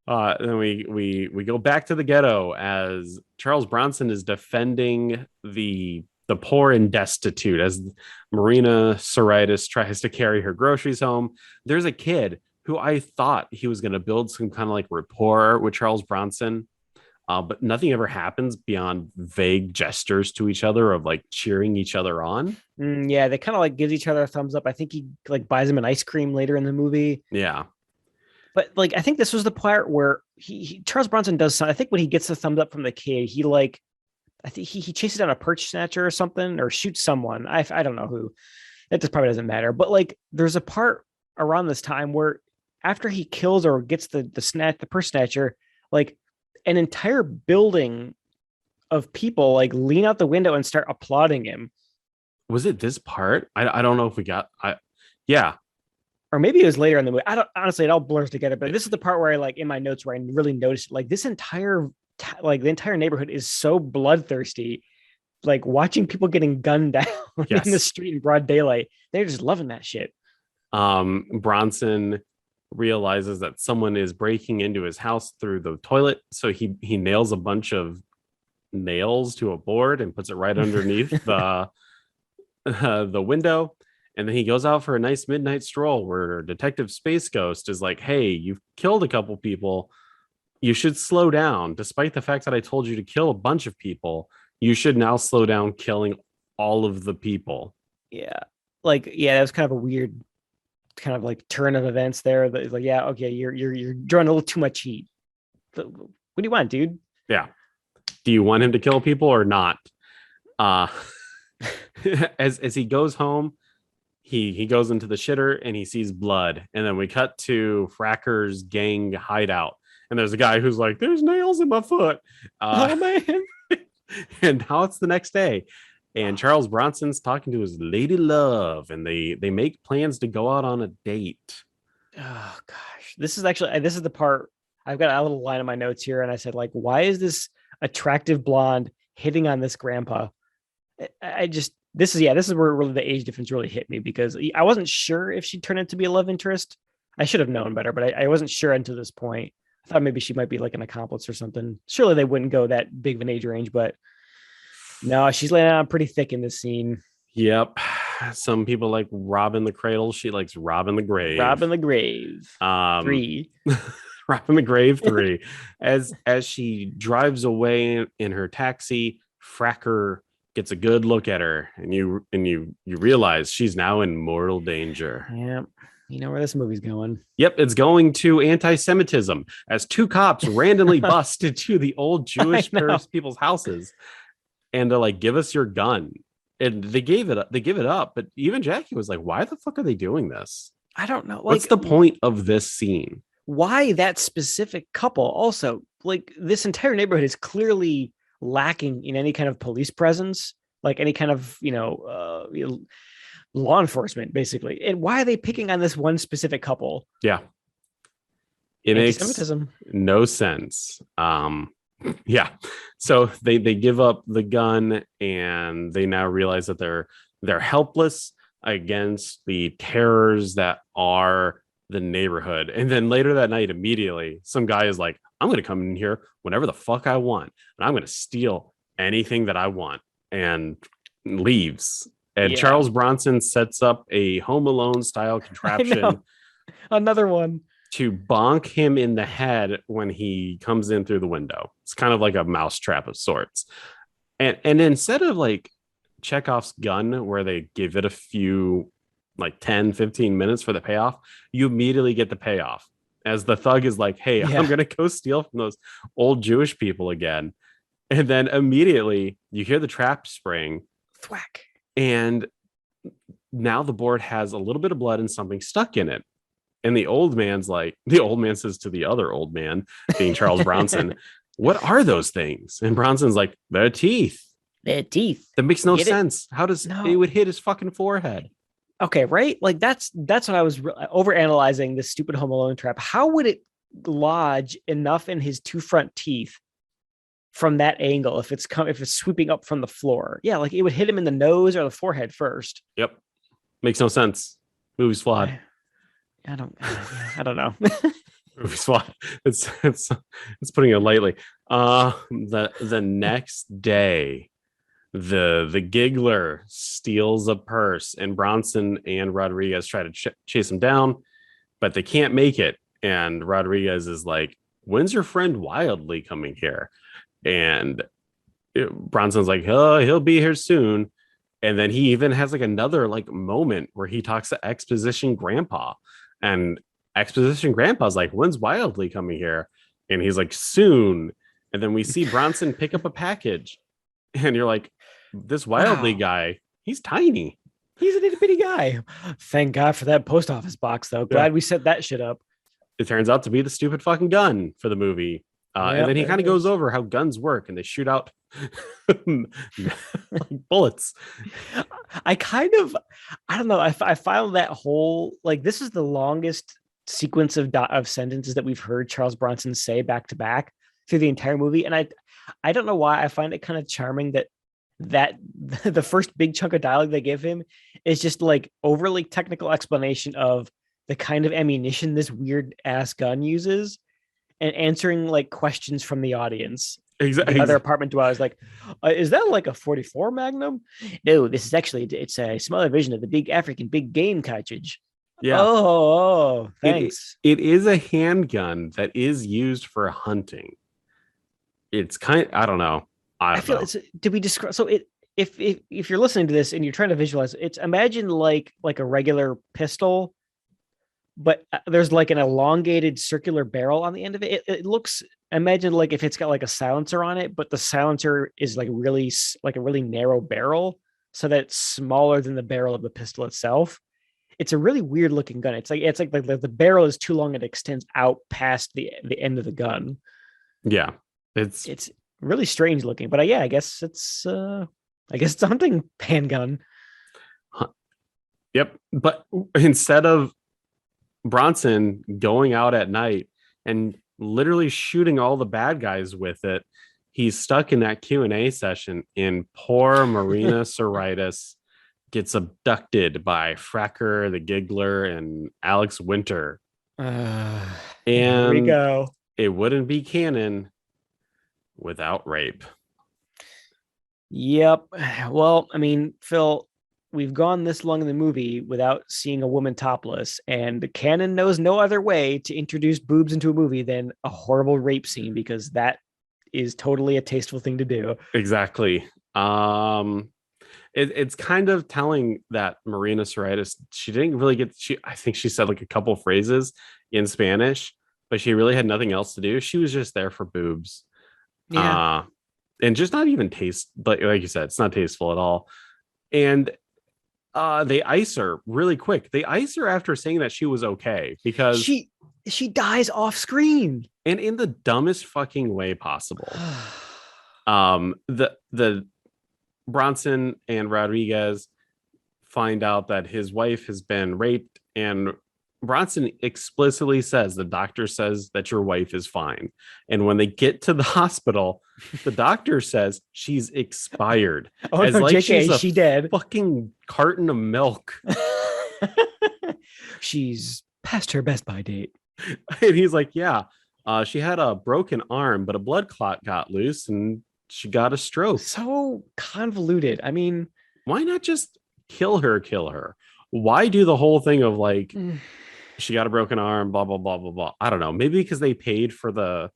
Then we go back to the ghetto as Charles Bronson is defending the poor and destitute as Marina Soritis tries to carry her groceries home. There's a kid who I thought he was going to build some kind of like rapport with Charles Bronson, but nothing ever happens beyond vague gestures to each other of like cheering each other on. Yeah, they kind of like gives each other a thumbs up. I think he like buys him an ice cream later in the movie. Yeah. But like I think this was the part where Charles Bronson does something. I think when he gets the thumbs up from the kid, he like I think he chases down a perch snatcher or something or shoots someone. I don't know who. It just probably doesn't matter. But like there's a part around this time where after he kills or gets the purse snatcher, like an entire building of people like lean out the window and start applauding him. Was it this part? I don't know if we got yeah. Or maybe it was later in the movie. I don't honestly, it all blurs together. But this is the part where I like in my notes where I really noticed like this entire like the entire neighborhood is so bloodthirsty. Like watching people getting gunned down Yes. in the street in broad daylight. They're just loving that shit. Bronson realizes that someone is breaking into his house through the toilet, so he nails a bunch of nails to a board and puts it right underneath the window. And then he goes out for a nice midnight stroll where Detective Space Ghost is like, hey, you've killed a couple people. You should slow down. Despite the fact that I told you to kill a bunch of people, you should now slow down killing all of the people. Yeah. Like, yeah, that was kind of a weird kind of like turn of events there. Like, yeah, okay, you're drawing a little too much heat. What do you want, dude? Yeah. Do you want him to kill people or not? As he goes home, he goes into the shitter and he sees blood, and then we cut to Fracker's gang hideout, and there's a guy who's like, "There's nails in my foot," Oh man. and now it's the next day, and Charles Bronson's talking to his lady love, and they make plans to go out on a date. Oh gosh. This is the part I've got a little line in my notes here, and I said, like, why is this attractive blonde hitting on this grandpa? I just this is where really the age difference really hit me, because I wasn't sure if she'd turn into be a love interest. I should have known better, but I wasn't sure until this point. I thought maybe she might be like an accomplice or something. Surely they wouldn't go that big of an age range, but no, she's laying on pretty thick in this scene. Yep. Some people like robbing the cradle. She likes robbing the grave. Robbing the grave. Um, 3. Robbing the grave 3. As she drives away in her taxi, Fracker gets a good look at her, and you realize she's now in mortal danger. Yeah. You know where this movie's going. Yep, it's going to anti-Semitism as 2 cops randomly bust into the old Jewish people's houses, and they're like, "Give us your gun." And they give it up. But even Jackie was like, "Why the fuck are they doing this? I don't know. Like, what's the point of this scene? Why that specific couple? Also, like, this entire neighborhood is clearly lacking in any kind of police presence, like any kind of, law enforcement, basically. And why are they picking on this one specific couple? Yeah, it makes no sense. Yeah, so they give up the gun, and they now realize that they're helpless against the terrors that are the neighborhood. And then later that night, immediately, some guy is like, "I'm going to come in here whenever the fuck I want, and I'm going to steal anything that I want," and leaves. And Charles Bronson sets up a Home Alone style contraption. Another one. To bonk him in the head when he comes in through the window. It's kind of like a mousetrap of sorts. And instead of like Chekhov's gun, where they give it a few, like 10, 15 minutes for the payoff, you immediately get the payoff. As the thug is like, "Hey, I'm going to go steal from those old Jewish people again." And then immediately you hear the trap spring. Thwack. And now the board has a little bit of blood and something stuck in it. And the old man says to the other old man, being Charles Bronson, "What are those things?" And Bronson's like, "They're teeth." They're teeth. That makes no sense. How does it would hit his fucking forehead? Okay, right? Like that's what I was overanalyzing this stupid Home Alone trap. How would it lodge enough in his 2 front teeth from that angle if it's sweeping up from the floor? Yeah, like it would hit him in the nose or the forehead first. Yep. Makes no sense. Movie's flawed. I don't know. Movie's flawed. It's putting it lightly. The next day, the giggler steals a purse, and Bronson and Rodriguez try to chase him down, but they can't make it. And Rodriguez is like, "When's your friend Wildey coming here?" And Bronson's like, he'll be here soon. And then he even has like another like moment where he talks to Exposition Grandpa, and Exposition Grandpa's like, "When's Wildey coming here?" And he's like, "Soon." And then we see Bronson pick up a package, and you're like, this Wildey guy, he's tiny. He's an itty bitty guy. Thank God for that post office box, though. Glad we set that shit up. It turns out to be the stupid fucking gun for the movie. And then he kind of goes over how guns work, and they shoot out like bullets. I don't know. I found that whole, like, this is the longest sequence of sentences that we've heard Charles Bronson say back to back through the entire movie. And I don't know why I find it kind of charming that the first big chunk of dialogue they give him is just like overly technical explanation of the kind of ammunition this weird ass gun uses, and answering like questions from the audience. Exactly. The other apartment dwellers like, "Is that like a 44 Magnum?" "No, this is actually, it's a smaller version of the big African big game cartridge." Yeah. Oh, thanks. It is a handgun that is used for hunting. It's I don't know. I feel know. Did we describe? So if you're listening to this and you're trying to visualize, it's imagine like a regular pistol, but there's like an elongated circular barrel on the end of it. It looks, imagine like if it's got like a silencer on it, but the silencer is like a really narrow barrel, so that it's smaller than the barrel of the pistol itself. it's a really weird looking gun. It's like the barrel is too long. It extends out past the end of the gun. Yeah. It's It's really strange looking, but yeah, I guess it's a hunting handgun. yep. But instead of Bronson going out at night and literally shooting all the bad guys with it, he's stuck in that Q&A session, and poor Marina Sirtis gets abducted by Fracker, the Giggler, and Alex Winter. Uh, here we And go. it wouldn't be canon without rape. Yep. Well, I mean, Phil, we've gone this long in the movie without seeing a woman topless, and canon knows no other way to introduce boobs into a movie than a horrible rape scene, because that is totally a tasteful thing to do. Exactly. It's kind of telling that Marina Sirtis, she didn't really get, I think she said like a couple phrases in Spanish, but she really had nothing else to do. She was just there for boobs. Yeah. Uh, and just not even taste, like you said, it's not tasteful at all. And they ice her really quick. They ice her after saying that she was okay, because She dies off screen. and in the dumbest fucking way possible. The Bronson and Rodriguez find out that his wife has been raped, and Bronson explicitly says, the doctor says that your wife is fine. And when they get to the hospital, the doctor says she's expired. Oh as no, like JK, she dead. fucking carton of milk. She's past her best by date. And he's like, yeah, she had a broken arm, but a blood clot got loose and she got a stroke. So convoluted. I mean, Why not just kill her? Why do the whole thing of like she got a broken arm, blah blah blah blah blah? I don't know. Maybe because they paid for the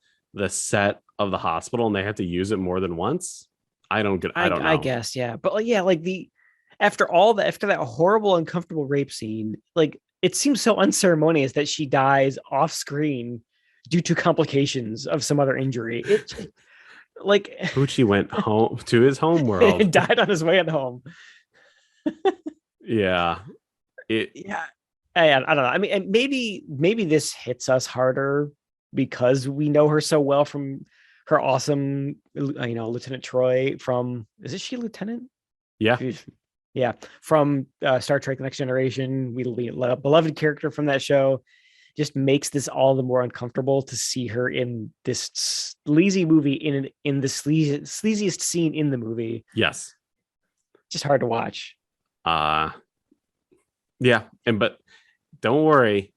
set of the hospital and they have to use it more than once. I don't know. I guess, yeah. But like, yeah, like after that horrible, uncomfortable rape scene, like it seems so unceremonious that she dies off screen due to complications of some other injury. Like Poochie went home to his home world. died on his way at home. Yeah. Yeah. I don't know. I mean, and maybe this hits us harder because we know her so well from her awesome, Lieutenant Troy from, is she Lieutenant? Yeah. Yeah. From Star Trek: The Next Generation. We a beloved character from that show. Just makes this all the more uncomfortable to see her in this sleazy movie in the sleaziest scene in the movie. Yes. Just hard to watch. Yeah. But don't worry.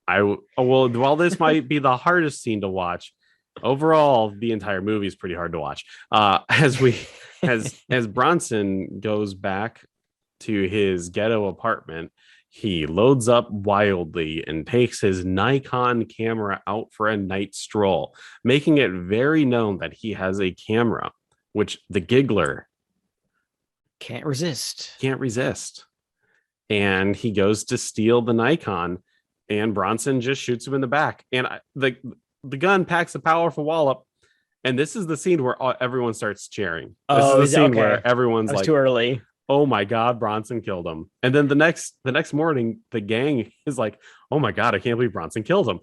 While this might be the hardest scene to watch, overall the entire movie is pretty hard to watch. As Bronson goes back to his ghetto apartment, he loads up Wildey and takes his Nikon camera out for a night stroll, making it very known that he has a camera, which the Giggler can't resist. And he goes to steal the Nikon, and Bronson just shoots him in the back. And the gun packs a powerful wallop. And this is the scene where everyone starts cheering. This is the scene where everyone's like, too early. Oh my God, Bronson killed him. And then the next morning, the gang is like, oh my God, I can't believe Bronson killed him.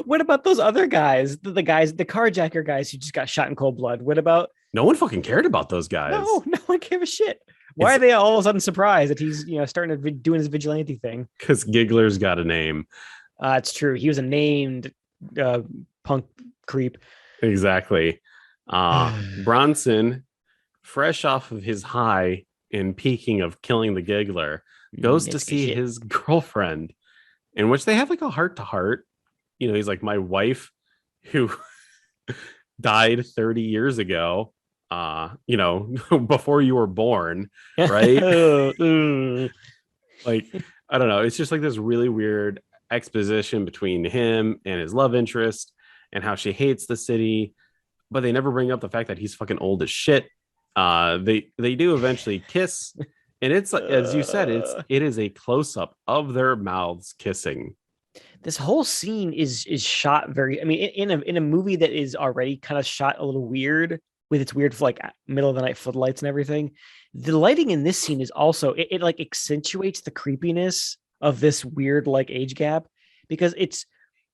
What about those other guys? The carjacker guys who just got shot in cold blood. What about? No one fucking cared about those guys. No one gave a shit. Why are they all of a sudden surprised that he's starting to doing his vigilante thing? Because Giggler's got a name. It's true. He was a named punk creep. Exactly. Bronson, fresh off of his high and peaking of killing the Giggler, goes to see his girlfriend, in which they have like a heart to heart. He's like, my wife who died 30 years ago, before you were born, right? Like, I don't know. It's just like this really weird exposition between him and his love interest and how she hates the city, but they never bring up the fact that he's fucking old as shit. They do eventually kiss, and it's like, as you said, it is a close up of their mouths kissing. This whole scene is shot very. I mean, in a movie that is already kind of shot a little weird. with its weird like middle of the night floodlights and everything. The lighting in this scene is also it like accentuates the creepiness of this weird like age gap because it's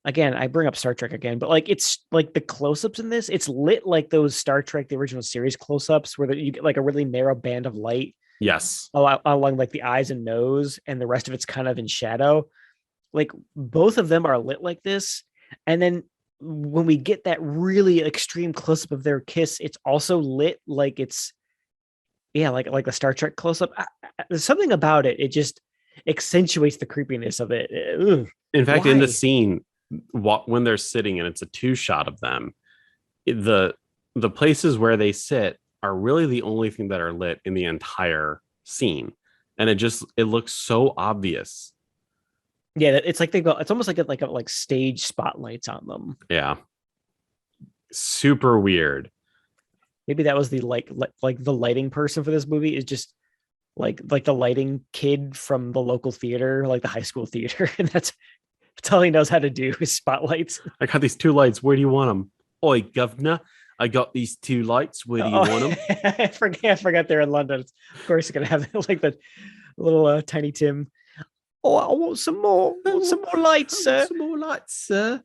again, I bring up Star Trek again, but like it's like the close-ups in this, it's lit like those Star Trek the original series close-ups where you get like a really narrow band of light Yes. along like the eyes and nose, and the rest of it's kind of in shadow. Like both of them are lit like this, and then when we get that really extreme close-up of their kiss, it's also lit like it's yeah, like the Star Trek close-up. There's something about it. It just accentuates the creepiness of it. Ugh. In fact, in the Why? scene, when they're sitting and it's a two shot of them, the places where they sit are really the only thing that are lit in the entire scene, and it looks so obvious. Yeah, it's like they go. It's almost like stage spotlights on them. Yeah, super weird. Maybe that was the like the lighting person for this movie is just like the lighting kid from the local theater, like the high school theater, and that's all he knows how to do is spotlights. I got these two lights. Where do you want them? Oi, governor, I got these two lights. Where do you want them? I forgot they're in London. Of course, you're gonna have like the little Tiny Tim. Oh, I want some more lights, sir. Some more lights, sir.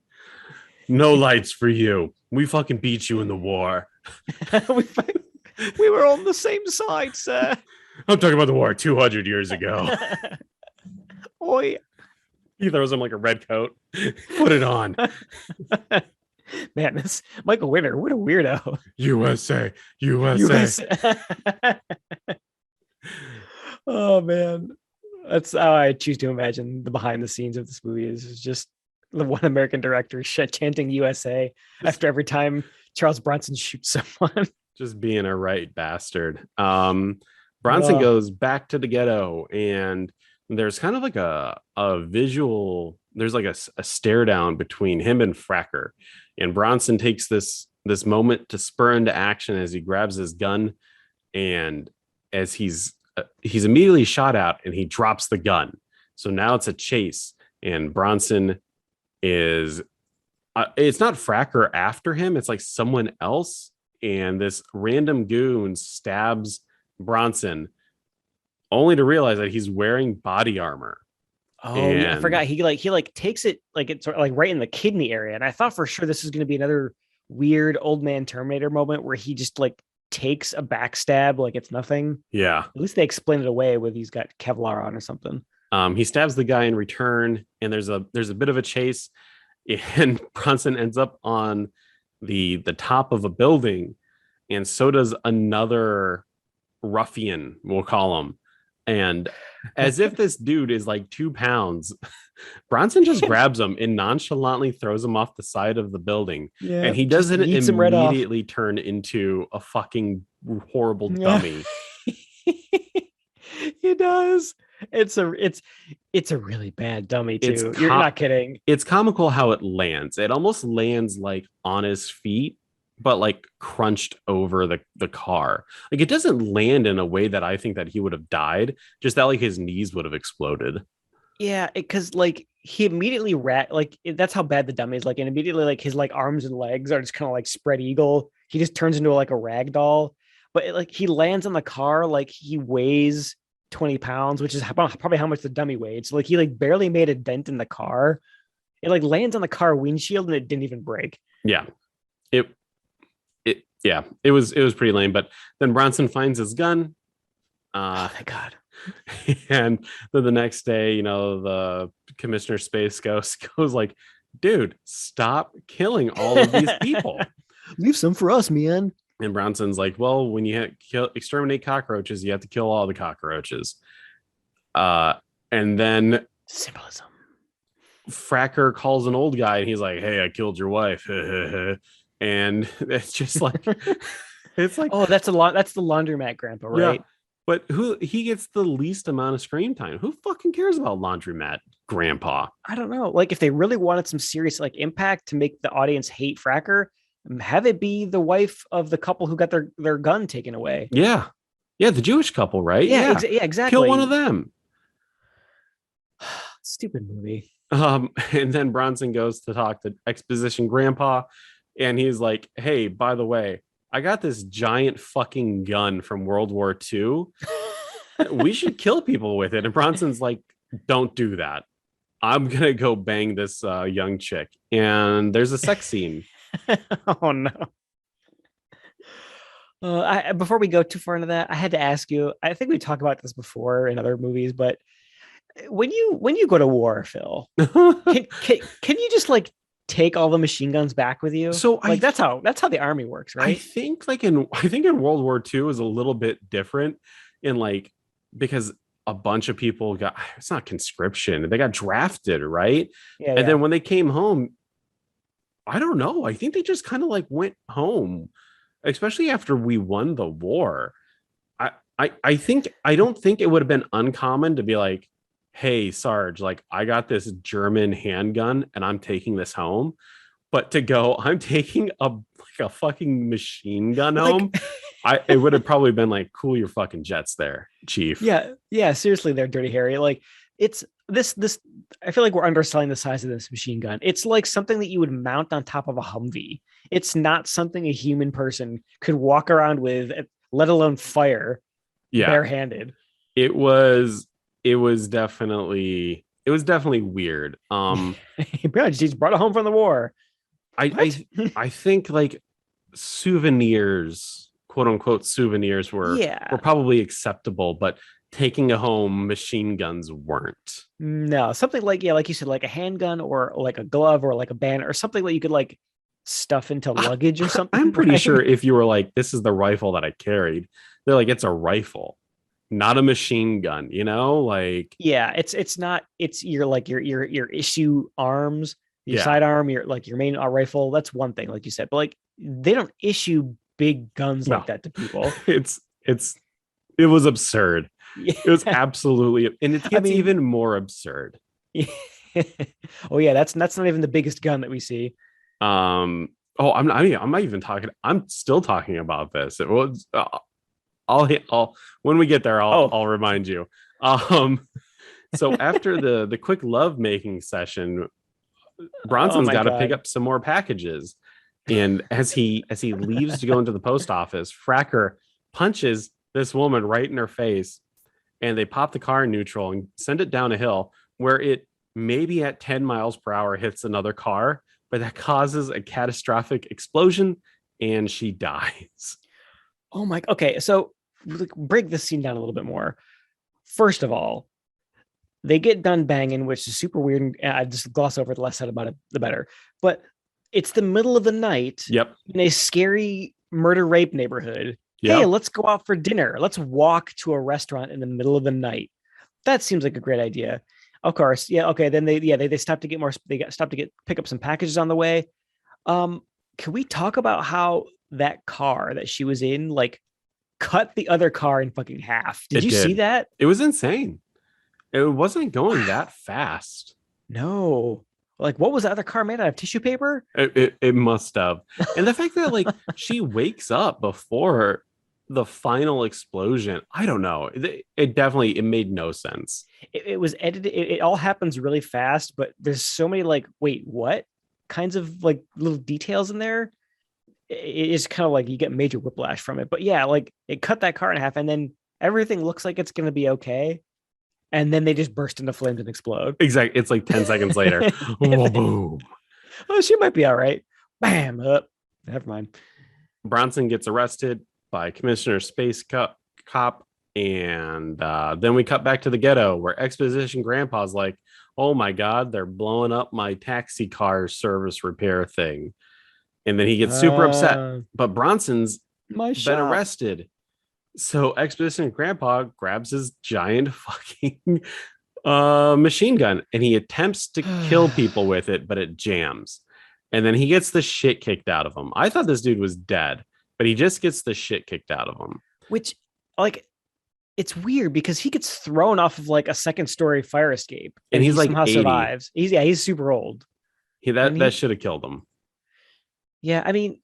No lights for you. We fucking beat you in the war. we, we were on the same side, sir. I'm talking about the war 200 years ago. Oi. He throws him like a red coat. Put it on. Man, this Michael Winner, what a weirdo. USA, USA. Oh man. That's how I choose to imagine the behind the scenes of this movie is just the one American director chanting USA after every time Charles Bronson shoots someone. Just being a right bastard. Bronson goes back to the ghetto, and there's kind of like a visual, there's like a stare down between him and Fracker. And Bronson takes this moment to spur into action as he grabs his gun, and as he's immediately shot at, and he drops the gun. So now it's a chase, and Bronson is it's not Fracker after him, it's like someone else, and this random goon stabs Bronson only to realize that he's wearing body armor. Oh, yeah, I forgot. He takes it like it's like right in the kidney area, and I thought for sure this was going to be another weird old man Terminator moment where he just like takes a backstab like it's nothing. Yeah. At least they explain it away with he's got Kevlar on or something. He stabs the guy in return, and there's a bit of a chase, and Bronson ends up on the top of a building, and so does another ruffian, we'll call him. And as if this dude is like 2 pounds, Bronson just grabs him and nonchalantly throws him off the side of the building. Yeah, and he doesn't immediately turn into a fucking horrible dummy. He does. It's a really bad dummy too. You're not kidding. It's comical how it lands. It almost lands like on his feet, but like crunched over the car. Like it doesn't land in a way that I think that he would have died, just that like his knees would have exploded. Yeah, because like he immediately that's how bad the dummy is. Like, and immediately like his like arms and legs are just kind of like spread eagle. He just turns into like a rag doll. But like he lands on the car like he weighs 20 pounds, which is probably how much the dummy weighed. So like he like barely made a dent in the car. It like lands on the car windshield and it didn't even break. Yeah. It was pretty lame. But then Bronson finds his gun. Oh, thank God. And then the next day, the Commissioner Space Ghost goes like, dude, stop killing all of these people. Leave some for us, man. And Bronson's like, well, when you exterminate cockroaches, you have to kill all the cockroaches. And then symbolism. Fracker calls an old guy and he's like, hey, I killed your wife. And it's just like, it's like, oh, that's the laundromat grandpa, right? Yeah. But he gets the least amount of screen time. Who fucking cares about laundromat grandpa? I don't know. Like if they really wanted some serious like impact to make the audience hate Fracker, have it be the wife of the couple who got their gun taken away. Yeah. Yeah, the Jewish couple, right? Yeah, exactly. Kill one of them. Stupid movie. And then Bronson goes to talk to Exposition Grandpa, and he's like, hey, by the way, I got this giant fucking gun from World War II. We should kill people with it. And Bronson's like, don't do that. I'm gonna go bang this young chick. And there's a sex scene. Oh no. Before we go too far into that, I had to ask you. I think we talked about this before in other movies, but when you go to war, Phil, can you just like take all the machine guns back with you? So Like that's how the army works, right? I think in World War II is a little bit different in like because a bunch of people got it's not conscription, they got drafted, right? Yeah, And yeah. then when they came home, I don't know. I think they just kind of like went home, especially after we won the war. I think I don't think it would have been uncommon to be like, hey, Sarge, like I got this German handgun and I'm taking this home. But to go, I'm taking a fucking machine gun home. Like It would have probably been like, cool your fucking jets there, chief. yeah, yeah, seriously, they're Dirty Harry. Like it's this I feel like we're underselling the size of this machine gun. It's like something that you would mount on top of a Humvee. It's not something a human person could walk around with, let alone fire Yeah, barehanded. it was definitely weird. Yeah, just brought it home from the war. I What? I think like souvenirs, quote unquote souvenirs were Yeah. probably acceptable, but taking a home machine guns weren't. No, something like yeah, like you said, like a handgun or like a glove or like a banner or something that you could like stuff into luggage or I'm something, pretty right? sure if you were like, this is the rifle that I carried, they're like, it's a rifle, not a machine gun, you know? Like, Yeah, it's not it's your like your issue arms, your yeah, sidearm, your like your main rifle. That's one thing, like you said, but like they don't issue big guns no, like that to people. it's it was absurd. Yeah, It was absolutely, and it I gets mean, even more absurd. oh yeah, that's not even the biggest gun that we see. Um, oh, I'm not even talking. I'm still talking about this. It was. I'll when we get there, Oh, I'll remind you. Um, so after the quick love making session, oh Bronson's my got to pick god. up some more packages. And as he leaves to go into the post office, Fracker punches this woman right in her face, and they pop the car in neutral and send it down a hill where it maybe at 10 miles per hour hits another car, but that causes a catastrophic explosion and she dies. Oh my. Okay, so break this scene down a little bit more. First of all, they get done banging, which is super weird. And I just gloss over the less said about it, the better. But it's the middle of the night Yep. in a scary murder rape neighborhood. Hey, Yep. let's go out for dinner. Let's walk to a restaurant in the middle of the night. That seems like a great idea. Of course, yeah. Okay, then they stopped to get more. They got stopped to get pick up some packages on the way. Um, can we talk about how that car that she was in like cut the other car in fucking half? Did It you see did. that? It was insane. It wasn't going Wow. that fast. No. Like, what was the other car made out of? Tissue paper? It must have. And the fact that like she wakes up before the final explosion, I don't know. It definitely it made no sense. It was edited. It all happens really fast, but there's so many like, wait, what kinds of like little details in there? It's kind of like you get major whiplash from it. But yeah, like it cut that car in half, and then everything looks like it's gonna be okay, and then they just burst into flames and explode. Exactly. It's like 10 seconds later. Oh, boom. Oh, she might be all right. Bam. Up. Never mind. Bronson gets arrested by Commissioner Space Cop. And then we cut back to the ghetto where Exposition Grandpa's like, oh my God, they're blowing up my taxi car service repair thing. And then he gets super upset. Uh, But Bronson's my been shop. arrested. So Expedition Grandpa grabs his giant fucking machine gun and he attempts to kill people with it, but it jams. And then he gets the shit kicked out of him. I thought this dude was dead, but he just gets the shit kicked out of him. Which, like, it's weird because he gets thrown off of like a second story fire escape And and he's he like somehow 80. survives. He's super old. And That should have killed him. yeah, I mean,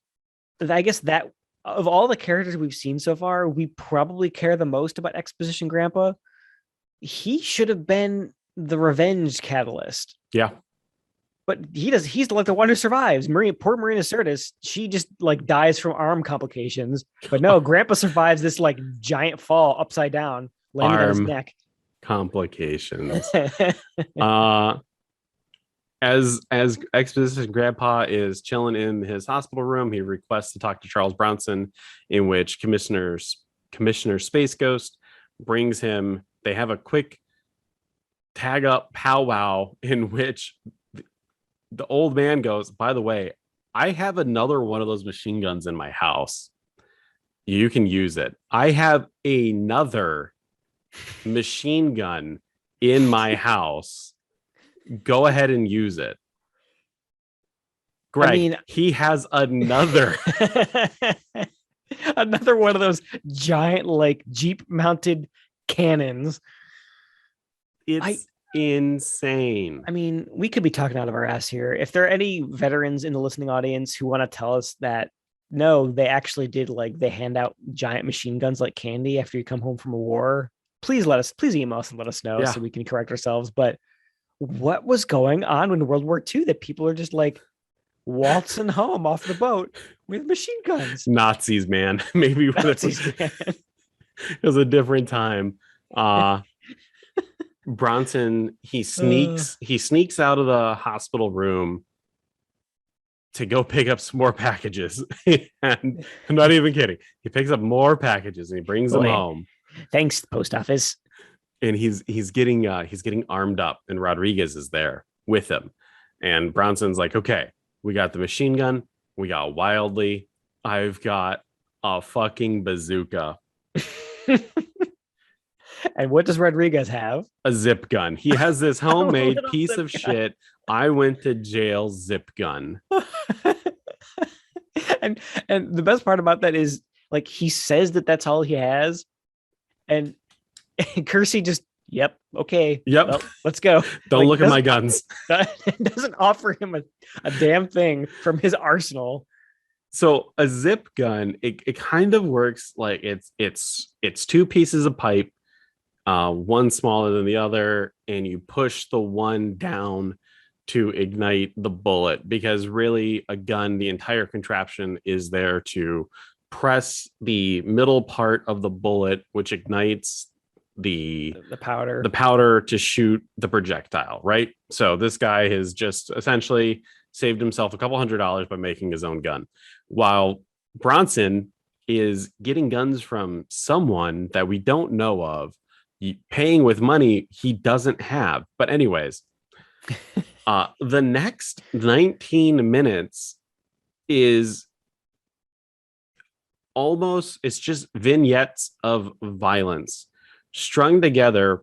I guess that of all the characters we've seen so far, we probably care the most about Exposition Grandpa. He should have been the revenge catalyst. Yeah. But he's like the one who survives. Poor Marina Sirtis, she just like dies from arm complications. But no, Grandpa survives this like giant fall upside down, landing on his Arm neck. complications. uh as exposition grandpa is chilling in his hospital room, he requests to talk to Charles Bronson, in which Commissioner Space Ghost brings him. They have a quick tag up powwow in which the old man goes, by the way, I have another one of those machine guns in my house. You can use it. I have another machine gun in my house. Go ahead and use it. Greg, I mean, he has another. Another one of those giant like Jeep mounted cannons. It's insane. I mean, we could be talking out of our ass here. If there are any veterans in the listening audience who want to tell us that no, they actually did, like, they hand out giant machine guns like candy after you come home from a war, please email us and let us know so we can correct ourselves. But what was going on in World War II that people are just like waltzing home off the boat with machine guns? Nazis, man. Maybe Nazis, man. It was a different time. Bronson, he sneaks out of the hospital room to go pick up some more packages. And I'm not even kidding. He picks up more packages and he brings them home. Thanks, post office. And he's getting armed up, and Rodriguez is there with him. And Bronson's like, okay, we got the machine gun, we got Wildey, I've got a fucking bazooka. And what does Rodriguez have? A zip gun. He has this homemade piece of shit. I went to jail zip gun. and the best part about that is, like, he says that that's all he has, and Kersey just, yep, okay, well, let's go. Don't look at my guns. Doesn't offer him a damn thing from his arsenal. So a zip gun, it kind of works like it's two pieces of pipe, one smaller than the other, and you push the one down to ignite the bullet, because really a gun, the entire contraption is there to press the middle part of the bullet, which ignites the powder to shoot the projectile, right? So this guy has just essentially saved himself a couple $100s by making his own gun, while Bronson is getting guns from someone that we don't know of, paying with money he doesn't have. But anyways, the next 19 minutes is it's just vignettes of violence strung together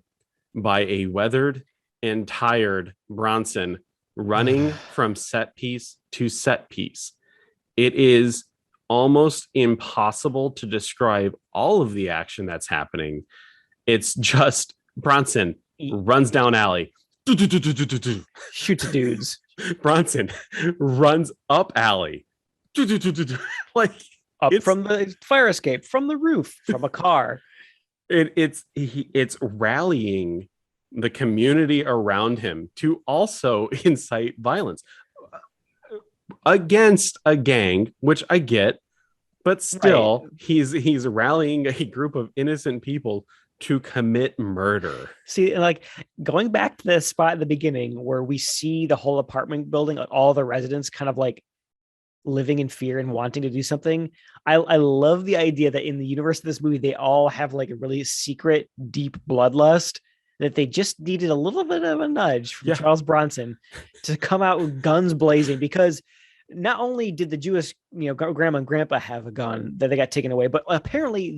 by a weathered and tired Bronson running from set piece to set piece. It is almost impossible to describe all of the action that's happening. It's just Bronson runs down alley, shoots dudes. Bronson runs up alley, like up from the fire escape, from the roof, from a car. It's rallying the community around him to also incite violence against a gang, which I get, but still, right. He's rallying a group of innocent people to commit murder. See, like, going back to the spot at the beginning where we see the whole apartment building, like all the residents kind of like living in fear and wanting to do something. I love the idea that in the universe of this movie, they all have like a really secret, deep bloodlust, that they just needed a little bit of a nudge from Charles Bronson to come out with guns blazing, because not only did the Jewish, grandma and grandpa have a gun that they got taken away, but apparently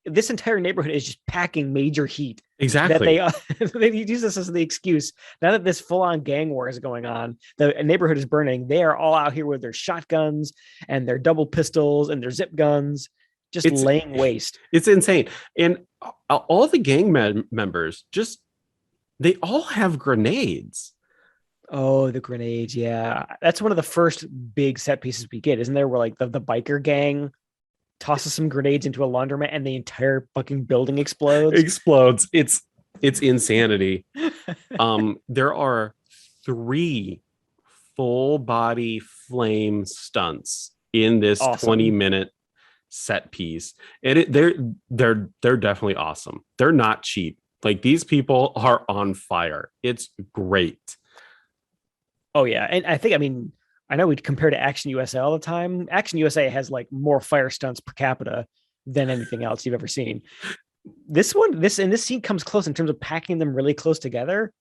this entire neighborhood is just packing major heat. Exactly. That they use this as the excuse. Now that this full-on gang war is going on, the neighborhood is burning. They are all out here with their shotguns and their double pistols and their zip guns, just laying waste. It's insane. And all the gang members, they all have grenades. Oh, the grenades. Yeah. That's one of the first big set pieces we get, isn't there? Where like the biker gang tosses some grenades into a laundromat and the entire fucking building explodes. It's insanity. There are 3 full body flame stunts in this Awesome. 20-minute set piece. And they're definitely awesome. They're not cheap. Like these people are on fire. It's great. Oh yeah, and I mean, I know we compare to Action USA all the time. Action USA has like more fire stunts per capita than anything else you've ever seen. This scene comes close in terms of packing them really close together.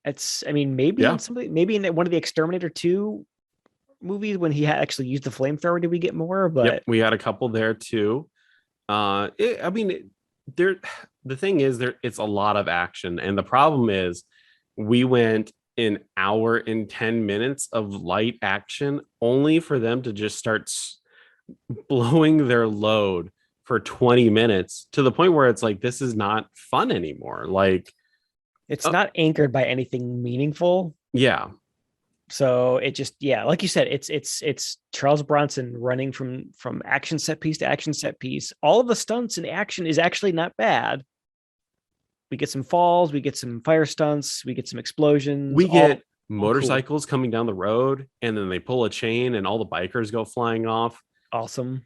It's, I mean, Yeah. maybe in one of the Exterminator 2 movies when he had actually used the flamethrower, did we get more? Yep. But We had a couple there too. I mean, there. The thing is, there it's a lot of action, and the problem is, we went an hour and 10 minutes of light action, only for them to just start blowing their load for 20 minutes to the point where it's like this is not fun anymore. Like, it's uh, not anchored by anything meaningful. yeah, So it just, yeah, like you said, it's Charles Bronson running from action set piece to action set piece. All of the stunts and action is actually not bad. We get some falls, we get some fire stunts, we get some explosions, we get all cool. motorcycles coming down the road, and then they pull a chain, and all the bikers go flying off. Awesome.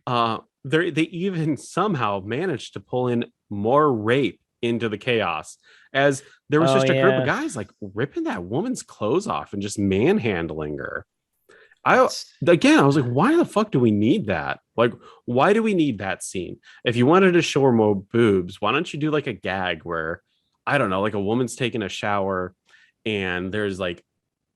They even somehow managed to pull in more rape into the chaos, as there was Oh just a group of yeah. guys like ripping that woman's clothes off and just manhandling her. I It's Again, I was like, why the fuck do we need that? Like, why do we need that scene? If you wanted to show her more boobs, why don't you do like a gag where, I don't know, like a woman's taking a shower and there's like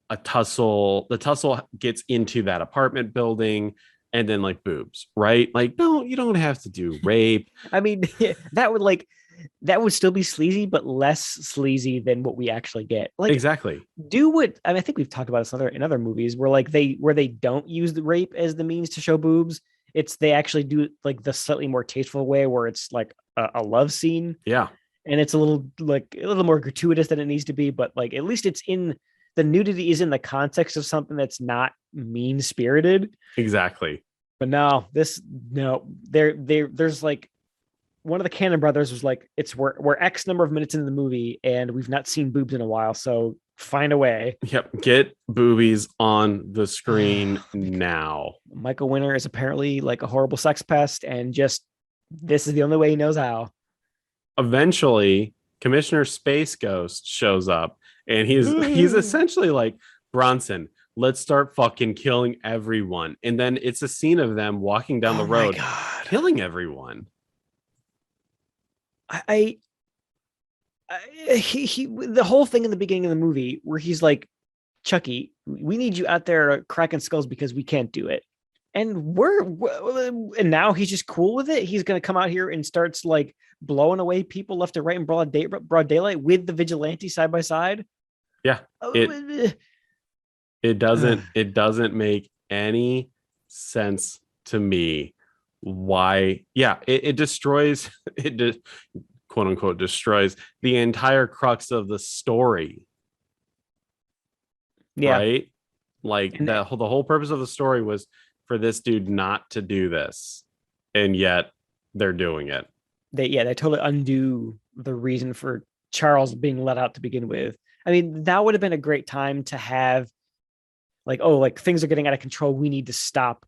a tussle. The tussle gets into that apartment building, and then like boobs, right? Like, no, you don't have to do rape. I mean, that would still be sleazy, but less sleazy than what we actually get. Like, Exactly. do what I mean, I think we've talked about this in other movies where like they don't use the rape as the means to show boobs. It's they actually do like the slightly more tasteful way where it's like a love scene, Yeah, and it's a little more gratuitous than it needs to be, but like at least it's in the nudity is in the context of something that's not mean spirited. exactly. But no, there's like one of the Cannon brothers was like, it's we're X number of minutes into the movie and we've not seen boobs in a while, so find a way. Yep. Get boobies on the screen now. Michael Winner is apparently like a horrible sex pest, and just this is the only way he knows how. Eventually, Commissioner Space Ghost shows up, and he's Oh essentially like, Bronson, let's start fucking killing everyone. And then it's a scene of them walking down the my road, god. killing everyone. I, he the whole thing in the beginning of the movie where he's like, Chucky, we need you out there cracking skulls because we can't do it. And and now he's just cool with it. He's gonna come out here and starts like blowing away people left and right in broad daylight with the vigilante side by side. Yeah. It Oh, it doesn't make any sense to me why. Yeah, it destroys quote unquote destroys the entire crux of the story, yeah, right? Like and the whole purpose of the story was for this dude not to do this, and yet they're doing it. they totally undo the reason for Charles being let out to begin with. I mean, that would have been a great time to have like, oh, like things are getting out of control. We need to stop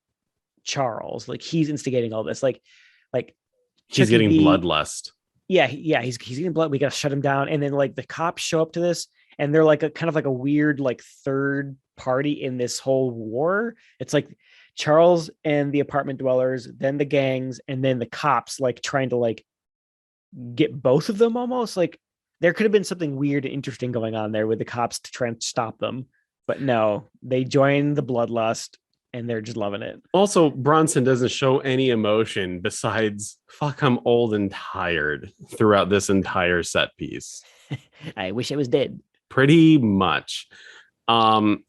Charles. Like he's instigating all this. Like He's Chucky getting B. bloodlust. Yeah, he's getting blood. We gotta shut him down. And then like the cops show up to this, and they're like a kind of like a weird like third party in this whole war. It's like Charles and the apartment dwellers, then the gangs, and then the cops like trying to like get both of them almost. Like there could have been something weird and interesting going on there with the cops to try and stop them. But no, they join the bloodlust and they're just loving it. Also, Bronson doesn't show any emotion besides "fuck, I'm old and tired" throughout this entire set piece. I wish I was dead. Pretty much. Um,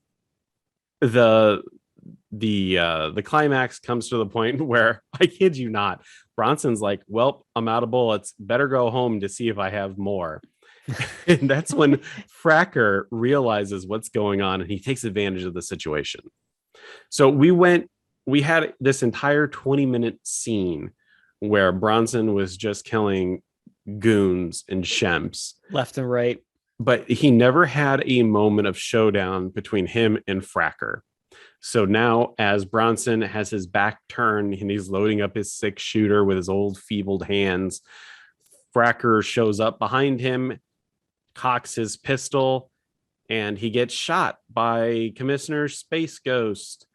the the climax comes to the point where, I kid you not, Bronson's like, "Well, I'm out of bullets. Better go home to see if I have more." And that's when Fracker realizes what's going on, and he takes advantage of the situation. So we had this entire 20-minute scene where Bronson was just killing goons and shemps. Left and right. but he never had a moment of showdown between him and Fracker. So now, as Bronson has his back turned and he's loading up his 6-shooter with his old feebled hands, Fracker shows up behind him, cocks his pistol, and he gets shot by Commissioner Space Ghost.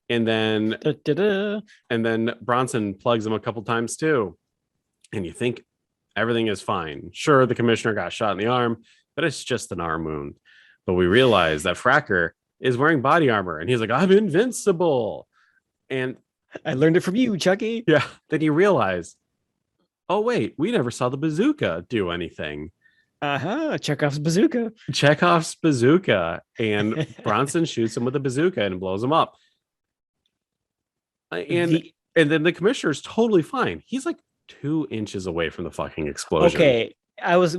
And then Bronson plugs him a couple times too. And you think everything is fine. Sure, the commissioner got shot in the arm, but it's just an arm wound. But we realize that Fracker is wearing body armor and he's like, I'm invincible. And I learned it from you, Chucky. yeah, then you realize, oh wait, we never saw the bazooka do anything. Chekhov's bazooka. Chekhov's bazooka. And Bronson shoots him with a bazooka and blows him up. And then the commissioner is totally fine. He's like 2 inches away from the fucking explosion. Okay.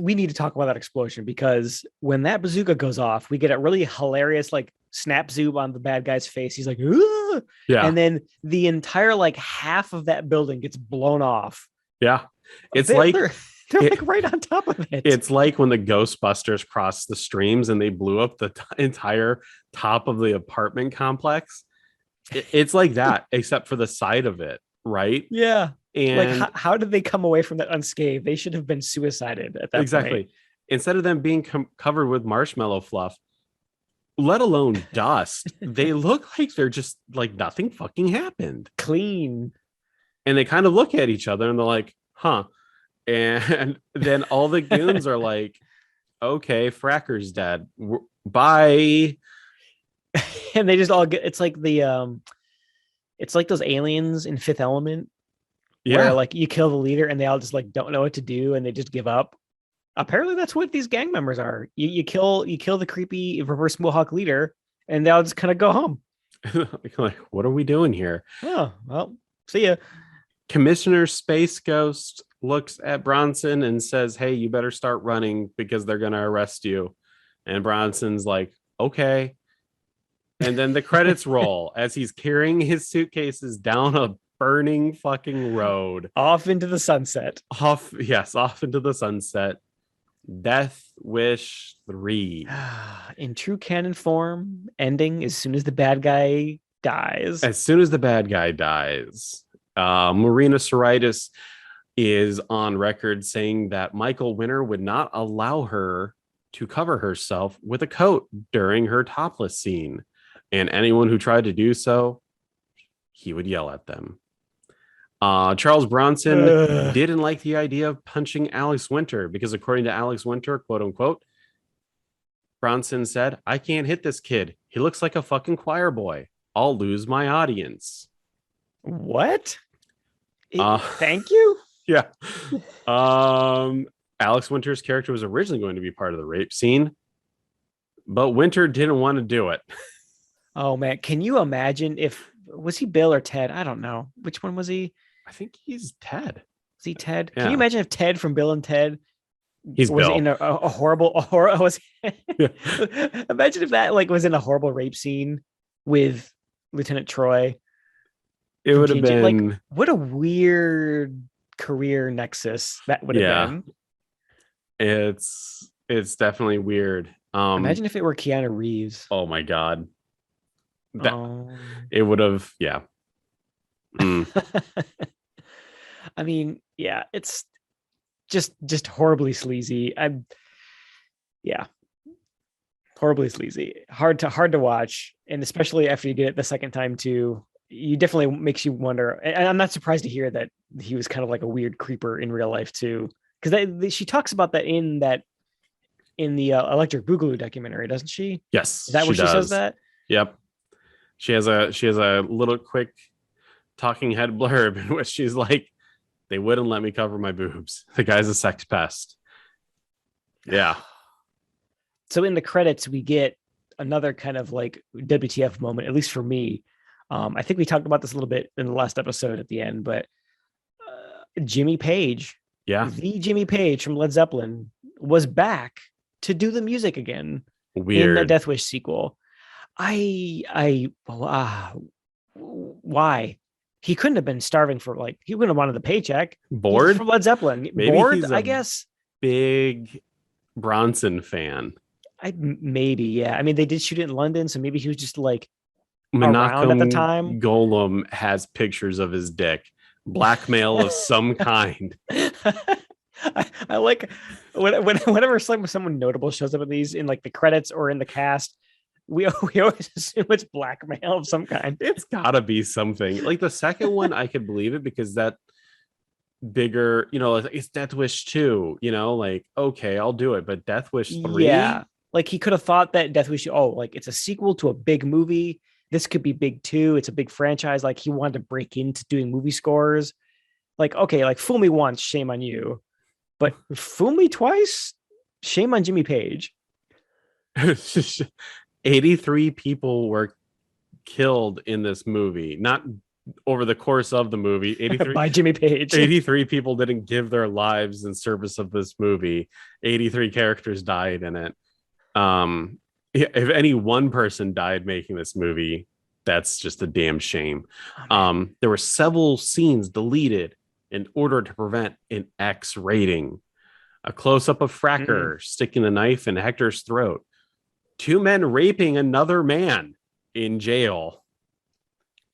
We need to talk about that explosion, because when that bazooka goes off, we get a really hilarious like snap zoom on the bad guy's face. He's like, "Ugh!" Yeah. And then the entire like half of that building gets blown off. Yeah. It's they're like right on top of it. It's like when the Ghostbusters crossed the streams and they blew up the entire top of the apartment complex. It's like that, except for the side of it, right? Yeah. And like, how did they come away from that unscathed? They should have been suicided at that exactly. point. Instead of them being covered with marshmallow fluff, let alone dust, they look like they're just like nothing fucking happened. Clean. And they kind of look at each other and they're like, huh. And then all the goons are like, okay, Fracker's dead. Bye. And they just all get, it's like it's like those aliens in Fifth Element. Yeah. Where like you kill the leader and they all just like don't know what to do and they just give up. Apparently that's what these gang members are. You kill the creepy reverse mohawk leader and they all just kind of go home. Like, what are we doing here? Oh, well, see ya. Commissioner Space Ghost looks at Bronson and says, hey, you better start running because they're going to arrest you. And Bronson's like, okay. And then the credits roll as he's carrying his suitcases down a burning fucking road. Off into the sunset. Off into the sunset. Death Wish 3. In true canon form, ending as soon as the bad guy dies. As soon as the bad guy dies. Marina Sirtis is on record saying that Michael Winner would not allow her to cover herself with a coat during her topless scene. And anyone who tried to do so, he would yell at them. Charles Bronson didn't like the idea of punching Alex Winter because, according to Alex Winter, quote unquote, Bronson said, I can't hit this kid. He looks like a fucking choir boy. I'll lose my audience. What? Thank you? Yeah. Alex Winter's character was originally going to be part of the rape scene, but Winter didn't want to do it. Oh, man. Can you imagine was he Bill or Ted? I don't know. Which one was he? I think he's Ted. Was he Ted? Yeah. Can you imagine if Ted from Bill and Ted was Bill. In a horrible imagine if that like was in a horrible rape scene with Lieutenant Troy. It would have been like, what a weird career nexus that would have been. It's definitely weird. Imagine if it were Keanu Reeves. Oh my god. It would have, yeah. I mean, yeah, it's just horribly sleazy. Horribly sleazy. Hard to watch, and especially after you get it the second time too, you definitely makes you wonder. And I'm not surprised to hear that he was kind of like a weird creeper in real life too, because she talks about that in the Electric Boogaloo documentary, doesn't she? Yes, is that where she says that? Yep. She has a little quick talking head blurb in which she's like, they wouldn't let me cover my boobs. The guy's a sex pest. Yeah. So in the credits, we get another kind of like WTF moment, at least for me. I think we talked about this a little bit in the last episode at the end, but Jimmy Page, the Jimmy Page from Led Zeppelin, was back to do the music again. Weird. In the Death Wish sequel. Why? He couldn't have been starving for he wouldn't have wanted the paycheck. Bored from Led Zeppelin. Maybe bored, I guess. Big Bronson fan. Maybe, yeah. I mean, they did shoot it in London, so maybe he was just like around at the Menachem time. Golem has pictures of his dick. Blackmail of some kind. I like whenever someone notable shows up in these in like the credits or in the cast, we always assume it's blackmail of some kind. It's gotta be something. Like the second one, I could believe it because that bigger, it's Death Wish 2, like, okay, I'll do it. But Death Wish 3? Yeah, like he could have thought that Death Wish, like it's a sequel to a big movie. This could be big too. It's a big franchise. Like he wanted to break into doing movie scores. Like, okay, like fool me once, shame on you. But fool me twice, shame on Jimmy Page. 83 people were killed in this movie, not over the course of the movie. 83 by Jimmy Page. 83 people didn't give their lives in service of this movie. 83 characters died in it. If any one person died making this movie, that's just a damn shame. There were several scenes deleted in order to prevent an X rating. A close-up of Fracker sticking the knife in Hector's throat. 2 men raping another man in jail.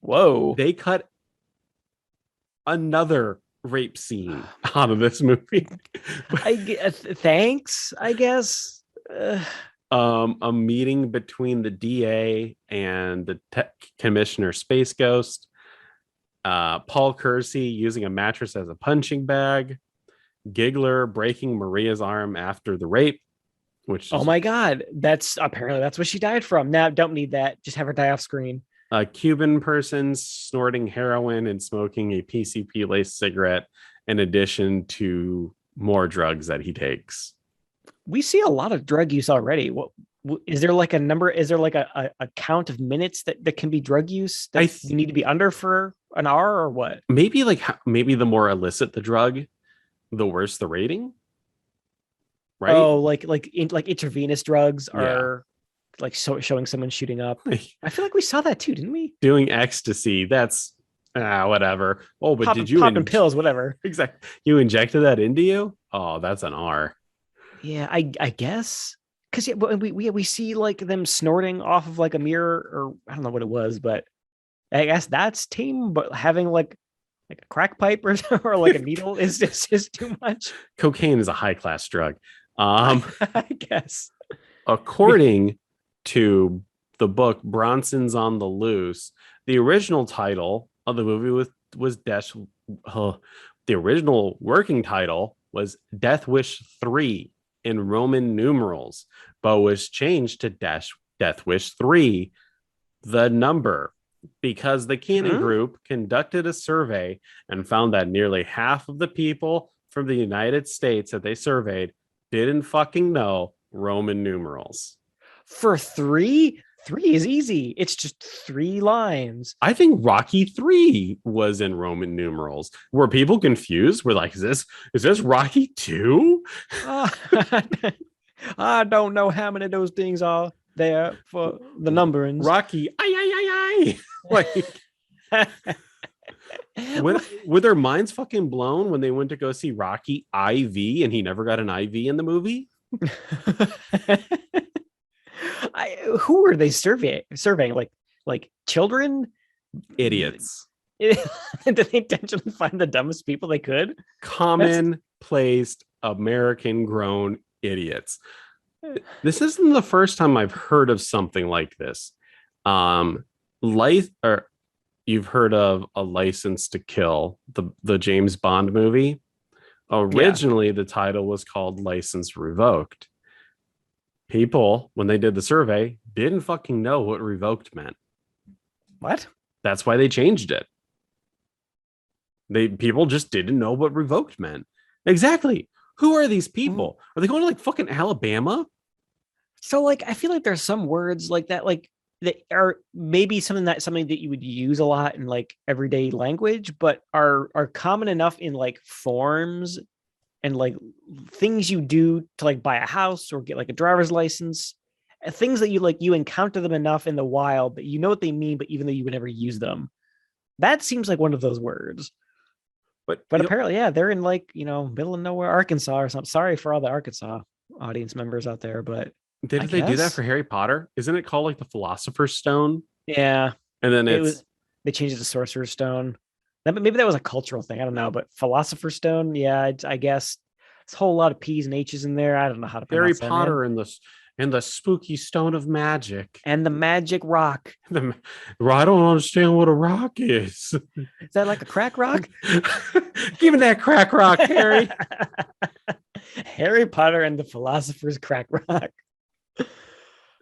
Whoa. They cut another rape scene out of this movie. Thanks, I guess. A meeting between the DA and the Commissioner Space Ghost. Paul Kersey using a mattress as a punching bag. Giggler breaking Maria's arm after the rape, which oh my god, that's what she died from. Now don't need that, just have her die off screen. A Cuban person snorting heroin and smoking a PCP laced cigarette in addition to more drugs that he takes. We see a lot of drug use already. What is there like a number? Is there like a count of minutes that can be drug use that you need to be under for an hour or what? Maybe the more illicit the drug, the worse the rating. Right? Oh, like intravenous drugs are like showing someone shooting up. I feel like we saw that too, didn't we? Doing ecstasy, that's whatever. Oh, but did you popping pills, whatever? Exactly. You injected that into you? Oh, that's an R. Yeah, I guess because we see like them snorting off of like a mirror, or I don't know what it was, but I guess that's tame. But having like a crack pipe or like a needle is just too much. Cocaine is a high class drug. I guess. According to the book Bronson's on the Loose, the original title of the movie was the original working title was Death Wish 3 in Roman numerals, but was changed to Death Wish 3, the number, because the Cannon Group conducted a survey and found that nearly half of the people from the United States that they surveyed didn't fucking know Roman numerals. For 3 is easy. It's just 3 lines. I think Rocky 3 was in Roman numerals. Were people confused? We're like, is this Rocky 2? I don't know how many of those things are there for the numberings. Rocky, I. Like, were their minds fucking blown when they went to go see Rocky IV and he never got an IV in the movie? Who were they surveying? Like children? Idiots. Did they intentionally find the dumbest people they could? Commonplaced American-grown idiots. This isn't the first time I've heard of something like this. You've heard of A License to Kill, the James Bond movie. Originally, the title was called License Revoked. People, when they did the survey, didn't fucking know what revoked meant. What? That's why they changed it. People just didn't know what revoked meant. Exactly. Who are these people? Are they going to like fucking Alabama? So like, I feel like there's some words like that, like that are maybe something that you would use a lot in like everyday language, but are common enough in like forms and like things you do to like buy a house or get like a driver's license, things that you encounter them enough in the wild that you know what they mean, but even though you would never use them, that seems like one of those words. But apparently, they're in like, middle of nowhere, Arkansas or something. Sorry for all the Arkansas. audience members out there, but I Didn't they do that guess. for Harry Potter? Isn't it called like the Philosopher's Stone? Yeah, And then it it's was. They changed it to Sorcerer's Stone. Maybe that was a cultural thing. I don't know, but Philosopher's Stone. Yeah, I guess it's a whole lot of P's and H's in there. I don't know how to Harry pronounce that, man. Potter and the spooky stone of magic. And the magic rock. Well, I don't understand what a rock is. Is that like a crack rock? Give me that crack rock, Harry. Harry Potter and the Philosopher's Crack Rock.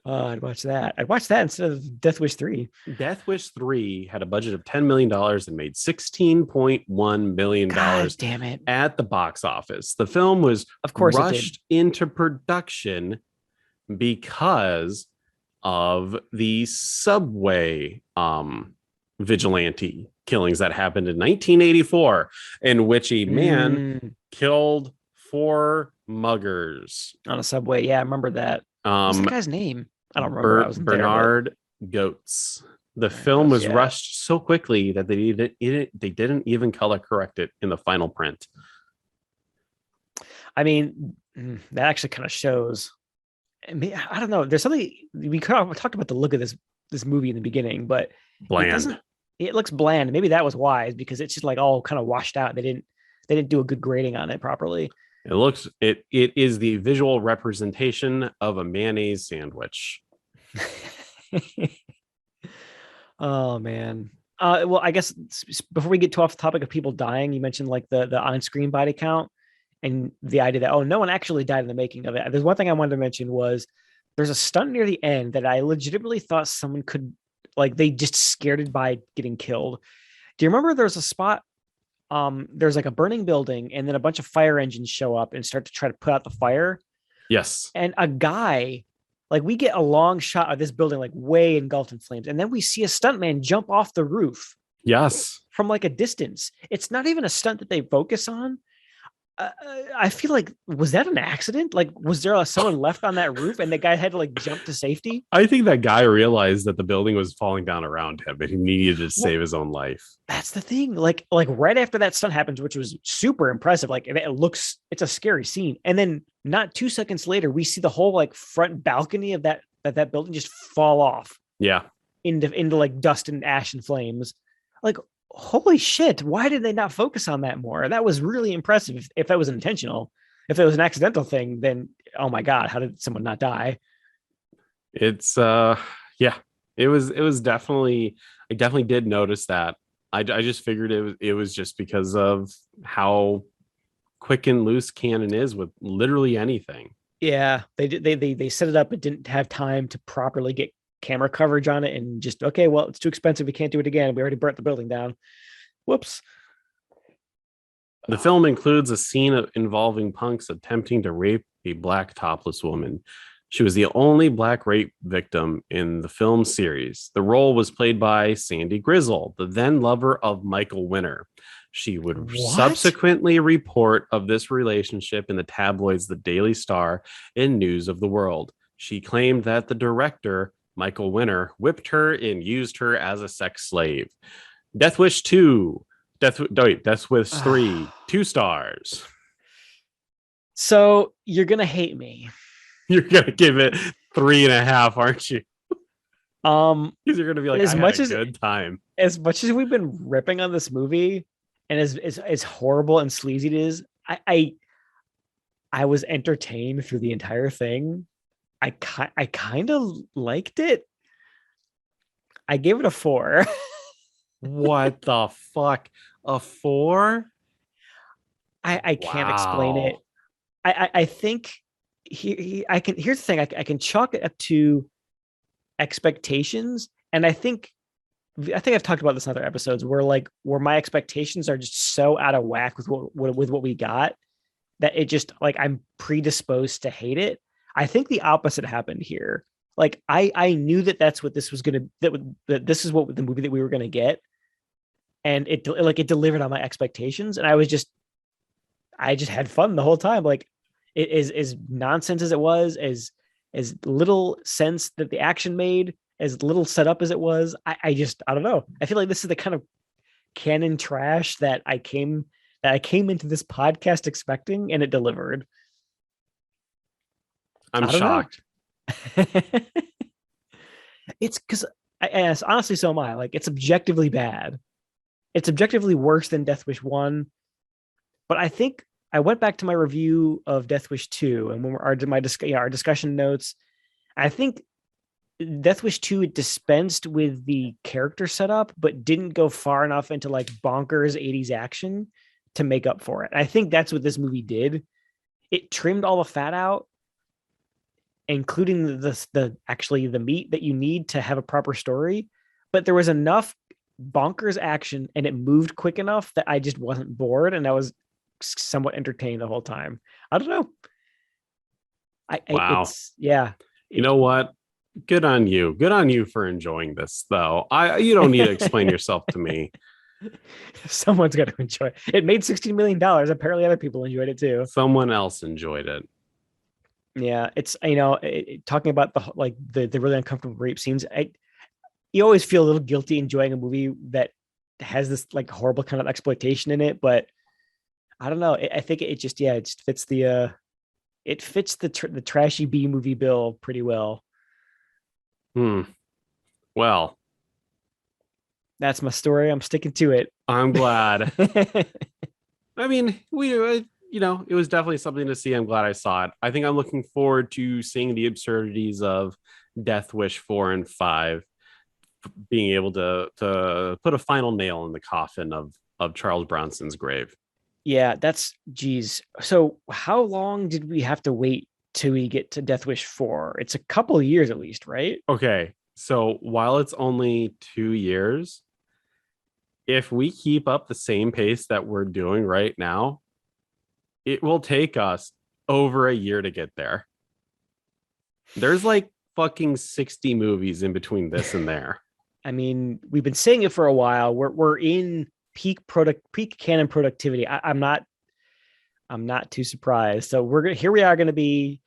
I'd watch that. I'd watch that instead of Death Wish 3. Death Wish 3 had a budget of $10 million and made $16.1 million God damn it. at the box office. The film was Of course rushed into production because of the subway vigilante killings that happened in 1984, in which a man killed 4 muggers on a subway. Yeah, I remember that. What's the guy's name? I don't remember. I was Bernard Goetz. The film was rushed so quickly that they didn't even color correct it in the final print. I mean, that actually kind of shows. I mean, I don't know. There's something we talked about the look of this movie in the beginning, but Bland. It looks bland. Maybe that was wise because it's just like all kind of washed out. They didn't do a good grading on it properly. It is the visual representation of a mayonnaise sandwich. Oh man. Well, I guess before we get off the topic of people dying, you mentioned like the on-screen body count and the idea that no one actually died in the making of it. There's one thing I wanted to mention was there's a stunt near the end that I legitimately thought someone could they just scared it by getting killed. Do you remember there's a spot? There's like a burning building and then a bunch of fire engines show up and start to try to put out the fire. Yes. And a guy, we get a long shot of this building way engulfed in flames. And then we see a stuntman jump off the roof. Yes. From a distance. It's not even a stunt that they focus on. I feel was that an accident? Was there someone left on that roof and the guy had to jump to safety? I think that guy realized that the building was falling down around him and he needed to save his own life. That's the thing. Right after that stunt happens, which was super impressive. It's a scary scene. And then not 2 seconds later, we see the whole front balcony of that building just fall off. Yeah. Into dust and ash and flames. Holy shit, why did they not focus on that more? That was really impressive. If that was intentional. If it was an accidental thing, then oh my god, how did someone not die? It's it was definitely, I definitely did notice that. I just figured it was just because of how quick and loose Canon is with literally anything. Yeah, they set it up but didn't have time to properly get camera coverage on it and just it's too expensive, we can't do it again, we already burnt the building down. Whoops. The film includes a scene involving punks attempting to rape a black topless woman. She was the only black rape victim in the film series. The role was played by Sandy Grizzle, the then lover of Michael Winner. She would subsequently report of this relationship in the tabloids The Daily Star and News of the World. She claimed that the director Michael Winner whipped her and used her as a sex slave. Death Wish 2. Death Wish 3. 2 stars. So you're going to hate me. You're going to give it 3.5, aren't you? Because you're going to be like, I had a good time. As much as we've been ripping on this movie and as horrible and sleazy it is, I was entertained through the entire thing. I kind of liked it. I gave it a 4. What the fuck? A 4? I can't explain it. I think here's the thing. I can chalk it up to expectations, and I think I've talked about this in other episodes where my expectations are just so out of whack with what we got that it just I'm predisposed to hate it. I think the opposite happened here. I knew that's what this was that this is what the movie that we were gonna get, and it delivered on my expectations, and I just had fun the whole time. It is as nonsense as it was, as little sense that the action made, as little setup as it was. I don't know. I feel like this is the kind of canon trash that I came into this podcast expecting, and it delivered. I'm I don't know. shocked. It's because honestly, so am I. Like, it's objectively bad. It's objectively worse than Death Wish 1. But I think I went back to my review of Death Wish 2 and when our discussion notes. I think Death Wish 2 dispensed with the character setup, but didn't go far enough into like bonkers 80s action to make up for it. I think that's what this movie did. It trimmed all the fat out, including the meat that you need to have a proper story. But there was enough bonkers action and it moved quick enough that I just wasn't bored and I was somewhat entertained the whole time. I don't know. Wow. Yeah. You know what? Good on you. Good on you for enjoying this, though. You don't need to explain yourself to me. Someone's got to enjoy it. It made $16 million. Apparently other people enjoyed it too. Someone else enjoyed it. Yeah, it's talking about the really uncomfortable rape scenes. You always feel a little guilty enjoying a movie that has this like horrible kind of exploitation in it, but I don't know. I think it just fits the trashy B movie bill pretty well. Well, that's my story. I'm sticking to it. I'm glad. I mean, it was definitely something to see. I'm glad I saw it. I think I'm looking forward to seeing the absurdities of Death Wish 4 and 5, being able to put a final nail in the coffin of Charles Bronson's grave. Yeah, geez. So how long did we have to wait till we get to Death Wish 4? It's a couple of years at least, right? Okay, so while it's only 2 years, if we keep up the same pace that we're doing right now, it will take us over a year to get there. There's like fucking 60 movies in between this and there. I mean, we've been saying it for a while. We're in peak canon productivity. I'm not too surprised. So here we are going to be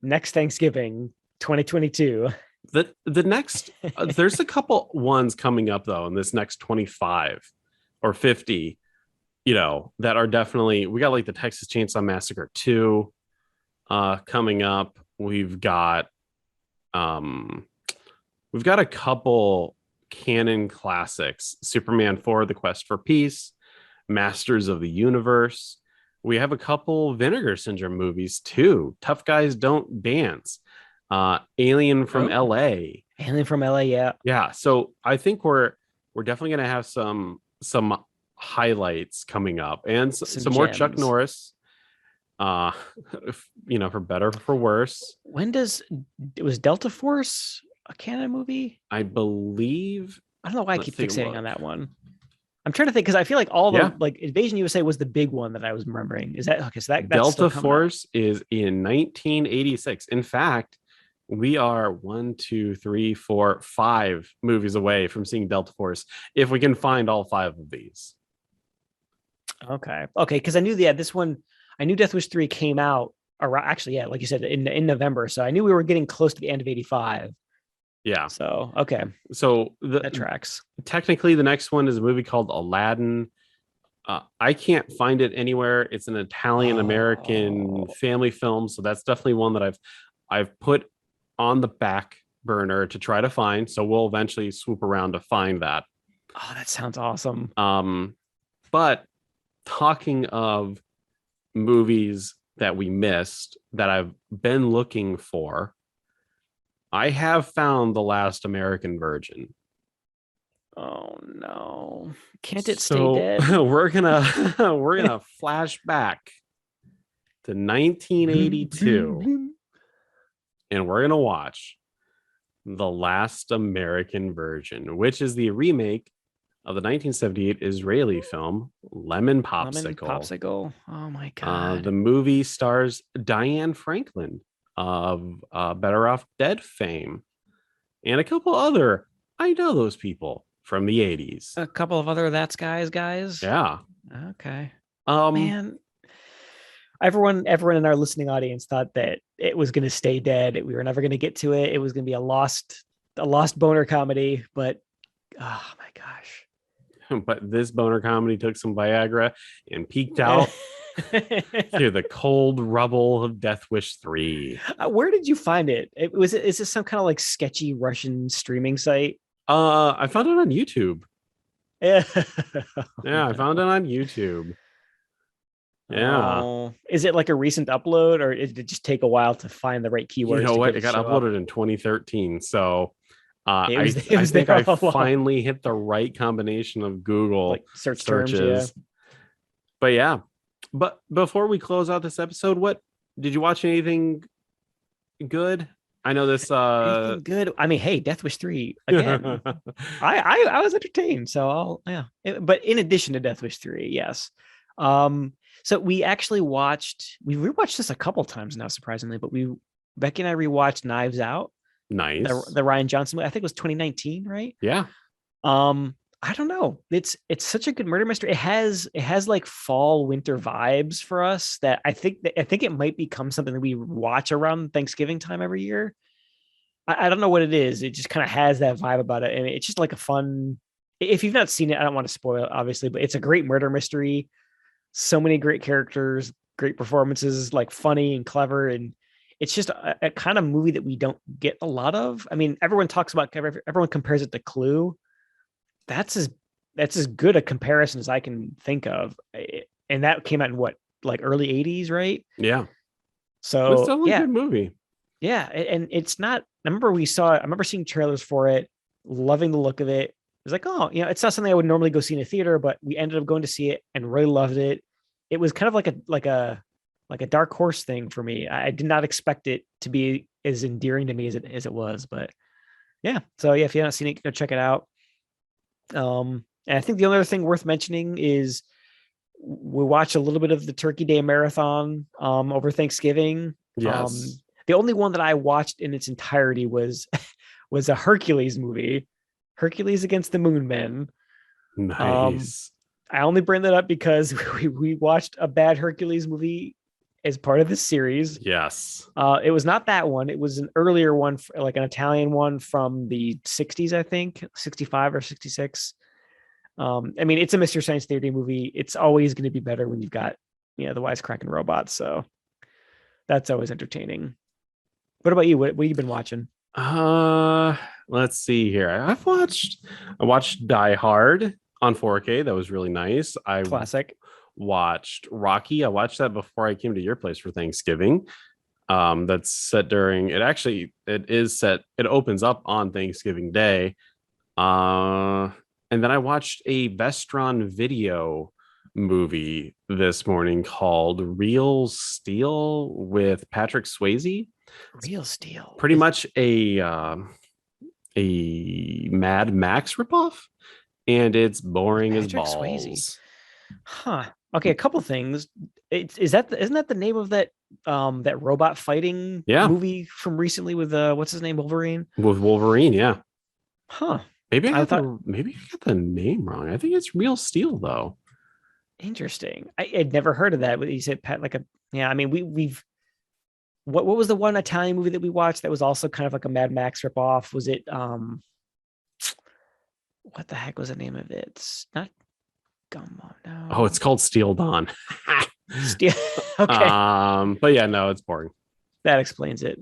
next Thanksgiving 2022. The next there's a couple ones coming up though in this next 25 or 50, that are definitely, we got like the Texas Chainsaw Massacre 2 coming up. We've got a couple canon classics: Superman 4, The Quest for Peace, Masters of the Universe. We have a couple Vinegar Syndrome movies too: Tough Guys Don't Dance, Alien from LA. Alien from LA, yeah. So I think we're definitely gonna have some highlights coming up, and some more Chuck Norris. For better or for worse. It was Delta Force a canon movie? I believe. I don't know why I keep fixating on that one. I'm trying to think because I feel like all the like Invasion USA was the big one that I was remembering. Is that okay? So that's Delta Force is in 1986. In fact, we are 1, 2, 3, 4, 5 movies away from seeing Delta Force if we can find all 5 of these. Okay, because I knew this one. I knew Death Wish 3 came out around, actually, like you said, in November. So I knew we were getting close to the end of 85. Yeah. So, okay. So that tracks. Technically, the next one is a movie called Aladdin. I can't find it anywhere. It's an Italian-American family film. So that's definitely one that I've put on the back burner to try to find. So we'll eventually swoop around to find that. Oh, that sounds awesome. But talking of movies that we missed that I've been looking for, I have found The Last American Virgin. Oh no. Can't it stay dead? we're gonna flash back to 1982 and we're gonna watch The Last American Virgin, which is the remake of the 1978 Israeli film Lemon Popsicle. Oh my god. The movie stars Diane Franklin of Better Off Dead fame, and a couple other I know those people from the 80s. A couple of other guys. Yeah. Okay. Man, everyone in our listening audience thought that it was going to stay dead. We were never going to get to it. It was going to be a lost boner comedy, but oh my gosh. But this boner comedy took some Viagra and peaked out through the cold rubble of Death Wish 3. Where did you find it? Is this some kind of like sketchy Russian streaming site? I found it on YouTube. Yeah. Yeah, I found it on YouTube. Yeah. Oh, is it like a recent upload, or did it just take a while to find the right keywords? You know to what? get It got to show up? uploaded in 2013. So It I was, it I was think there I all along. finally hit the right combination of Google Like search terms, yeah. searches. But yeah. But before we close out this episode, what did you watch anything good? I know this Anything good? I mean, hey, Death Wish 3 again. I was entertained, so but in addition to Death Wish 3, yes. So we actually we rewatched this a couple times now, surprisingly, but Becky and I rewatched Knives Out, nice. the Rian Johnson movie. I think it was 2019, right? Yeah. I don't know. It's such a good murder mystery. It has like fall winter vibes for us that I think it might become something that we watch around Thanksgiving time every year. I don't know what it is. It just kind of has that vibe about it, and it's just like a fun. If you've not seen it, I don't want to spoil it, obviously, but it's a great murder mystery. So many great characters, great performances, like funny and clever, and it's just a kind of movie that we don't get a lot of. I mean, everyone compares it to Clue. That's as good a comparison as I can think of, and that came out in what, like early 80s, right? Yeah. So It's definitely a good movie. Yeah, and it's not. I remember seeing trailers for it, loving the look of it. It was like, oh, it's not something I would normally go see in a theater, but we ended up going to see it and really loved it. It was kind of like a dark horse thing for me. I did not expect it to be as endearing to me as it was, but yeah. So yeah, if you haven't seen it, go check it out. And I think the only other thing worth mentioning is we watched a little bit of the Turkey Day Marathon over Thanksgiving. Yes. The only one that I watched in its entirety was a Hercules movie, Hercules Against the Moon Men. Nice. I only bring that up because we watched a bad Hercules movie as part of this series. Yes. It was not that one. It was an earlier one, like an Italian one from the 60s, I think, 65 or 66. I mean, it's a Mr. Science Theater movie. It's always going to be better when you've got, the wisecracking robots. So that's always entertaining. What about you? What have you been watching? Let's see here. I watched Die Hard on 4K. That was really nice. I Classic. watched Rocky. I watched that before I came to your place for Thanksgiving. That's set during it opens up on Thanksgiving Day. And then I watched a Vestron video movie this morning called Real Steel with Patrick Swayze. Real Steel. Pretty much a Mad Max ripoff, and it's boring as Patrick balls. Swayze. Huh. Okay, a couple things. Isn't that the name of that robot fighting movie from recently with what's his name, Wolverine? With Wolverine, yeah. Huh. Maybe I got the name wrong. I think it's Real Steel though. Interesting. I'd never heard of that. But you said I mean, we've what was the one Italian movie that we watched that was also kind of like a Mad Max ripoff? Was it what the heck was the name of it? It's not Gummo, no. Oh, it's called Steel Dawn. Steel. Okay. But yeah, no, it's boring. That explains it.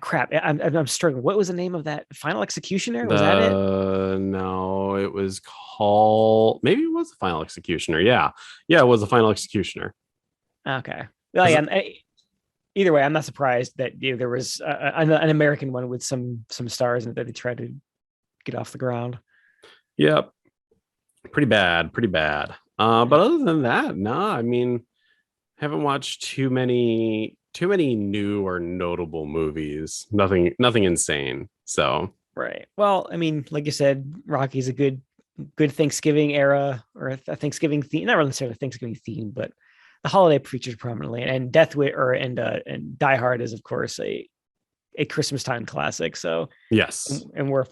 Crap. I'm struggling. What was the name of that? Final Executioner? Was that it? No, it was called. Maybe it was the Final Executioner. Yeah, it was the Final Executioner. Okay. Well, yeah. Either way, I'm not surprised that there was an American one with some stars in it that they tried to get off the ground. Yep. Pretty bad. But other than that, no. I mean, haven't watched too many new or notable movies. Nothing insane. So right. Well, I mean, like you said, Rocky's a good Thanksgiving era or a Thanksgiving theme. Not necessarily a Thanksgiving theme, but the holiday features prominently. And and Die Hard is, of course, a Christmas time classic. So yes, and we're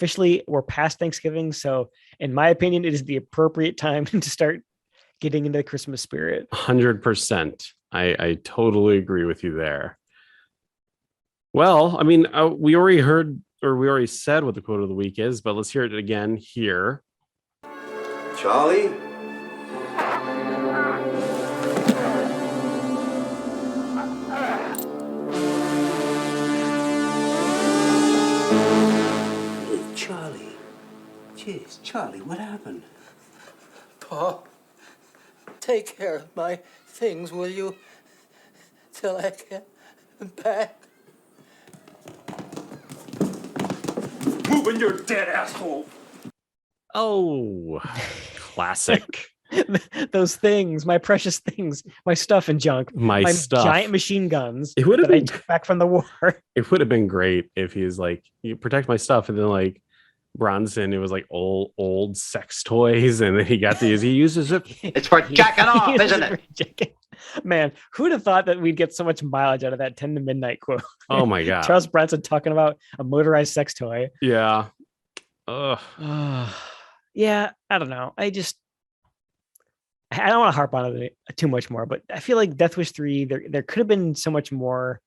past Thanksgiving. So in my opinion, it is the appropriate time to start getting into the Christmas spirit. 100%. I totally agree with you there. Well, I mean, we already said what the quote of the week is, but let's hear it again here. Charlie, Jeez, Charlie, what happened? Paul, take care of my things, will you? Till I get back. Moving your dead asshole! Oh, classic. Those things, my precious things, my stuff and junk, My stuff. giant machine guns It would have that I been took back from the war. it would have been great if he's like, you protect my stuff, and then like Bronson, it was like old sex toys, and then he got these. He uses it. It's for jacking off, isn't it? Man, who'd have thought that we'd get so much mileage out of that 10 to midnight quote? Oh my god. Charles Bronson talking about a motorized sex toy. Yeah. Ugh. Yeah, I don't know. I don't want to harp on it too much more, but I feel like Death Wish 3, there could have been so much more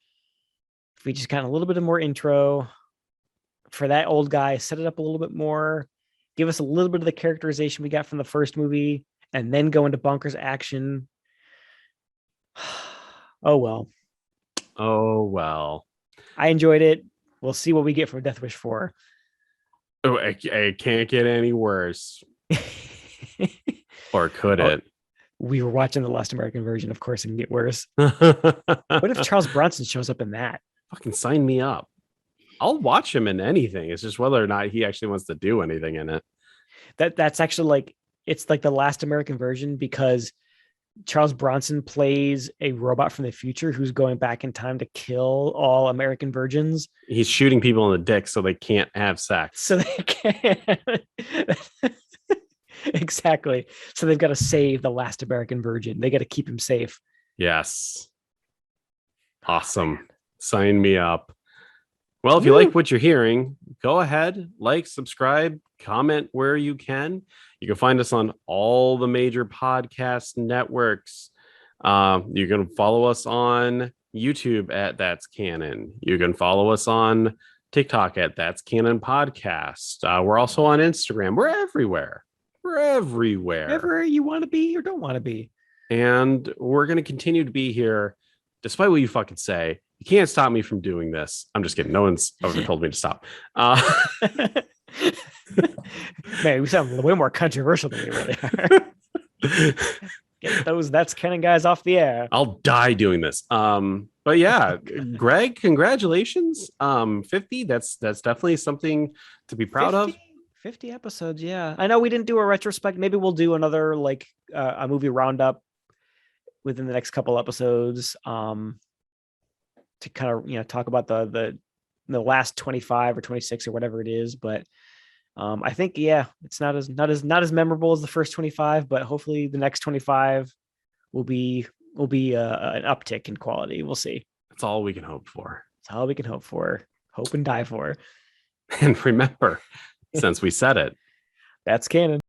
if we just got a little bit of more intro for that old guy, set it up a little bit more, give us a little bit of the characterization we got from the first movie, and then go into bonkers action. Oh well. I enjoyed it. We'll see what we get from Death Wish 4. Oh, it can't get any worse. Or could it? We were watching the Lost American version, of course, it can get worse. What What if Charles Bronson shows up in that? Fucking sign me up. I'll watch him in anything. It's just whether or not he actually wants to do anything in it. That's actually like, it's like the Last American version because Charles Bronson plays a robot from the future who's going back in time to kill all American virgins. He's shooting people in the dick so they can't have sex. So they can. Exactly. So they've got to save the last American virgin. They got to keep him safe. Yes. Awesome. Sign me up. Well, if you like what you're hearing, go ahead, like, subscribe, comment where you can. You can find us on all the major podcast networks. You can follow us on YouTube at That's Canon. You can follow us on TikTok at That's Canon Podcast. We're also on Instagram. We're everywhere. Wherever you want to be or don't want to be. And we're going to continue to be here despite what you fucking say. You can't stop me from doing this. I'm just kidding. No one's ever told me to stop. Man, we sound way more controversial than we really are. Get those That's Canon guys off the air. I'll die doing this. But yeah, Greg, congratulations. 50. That's definitely something to be proud 50? of. 50 episodes, yeah. I know we didn't do a retrospect. Maybe we'll do another like a movie roundup within the next couple episodes. To kind of talk about the last 25 or 26 or whatever it is. But I think it's not as memorable as the first 25, but hopefully the next 25 will be an uptick in quality. We'll see. That's all we can hope for. That's all we can hope for. Hope and die for. And remember, since we said it, That's canon.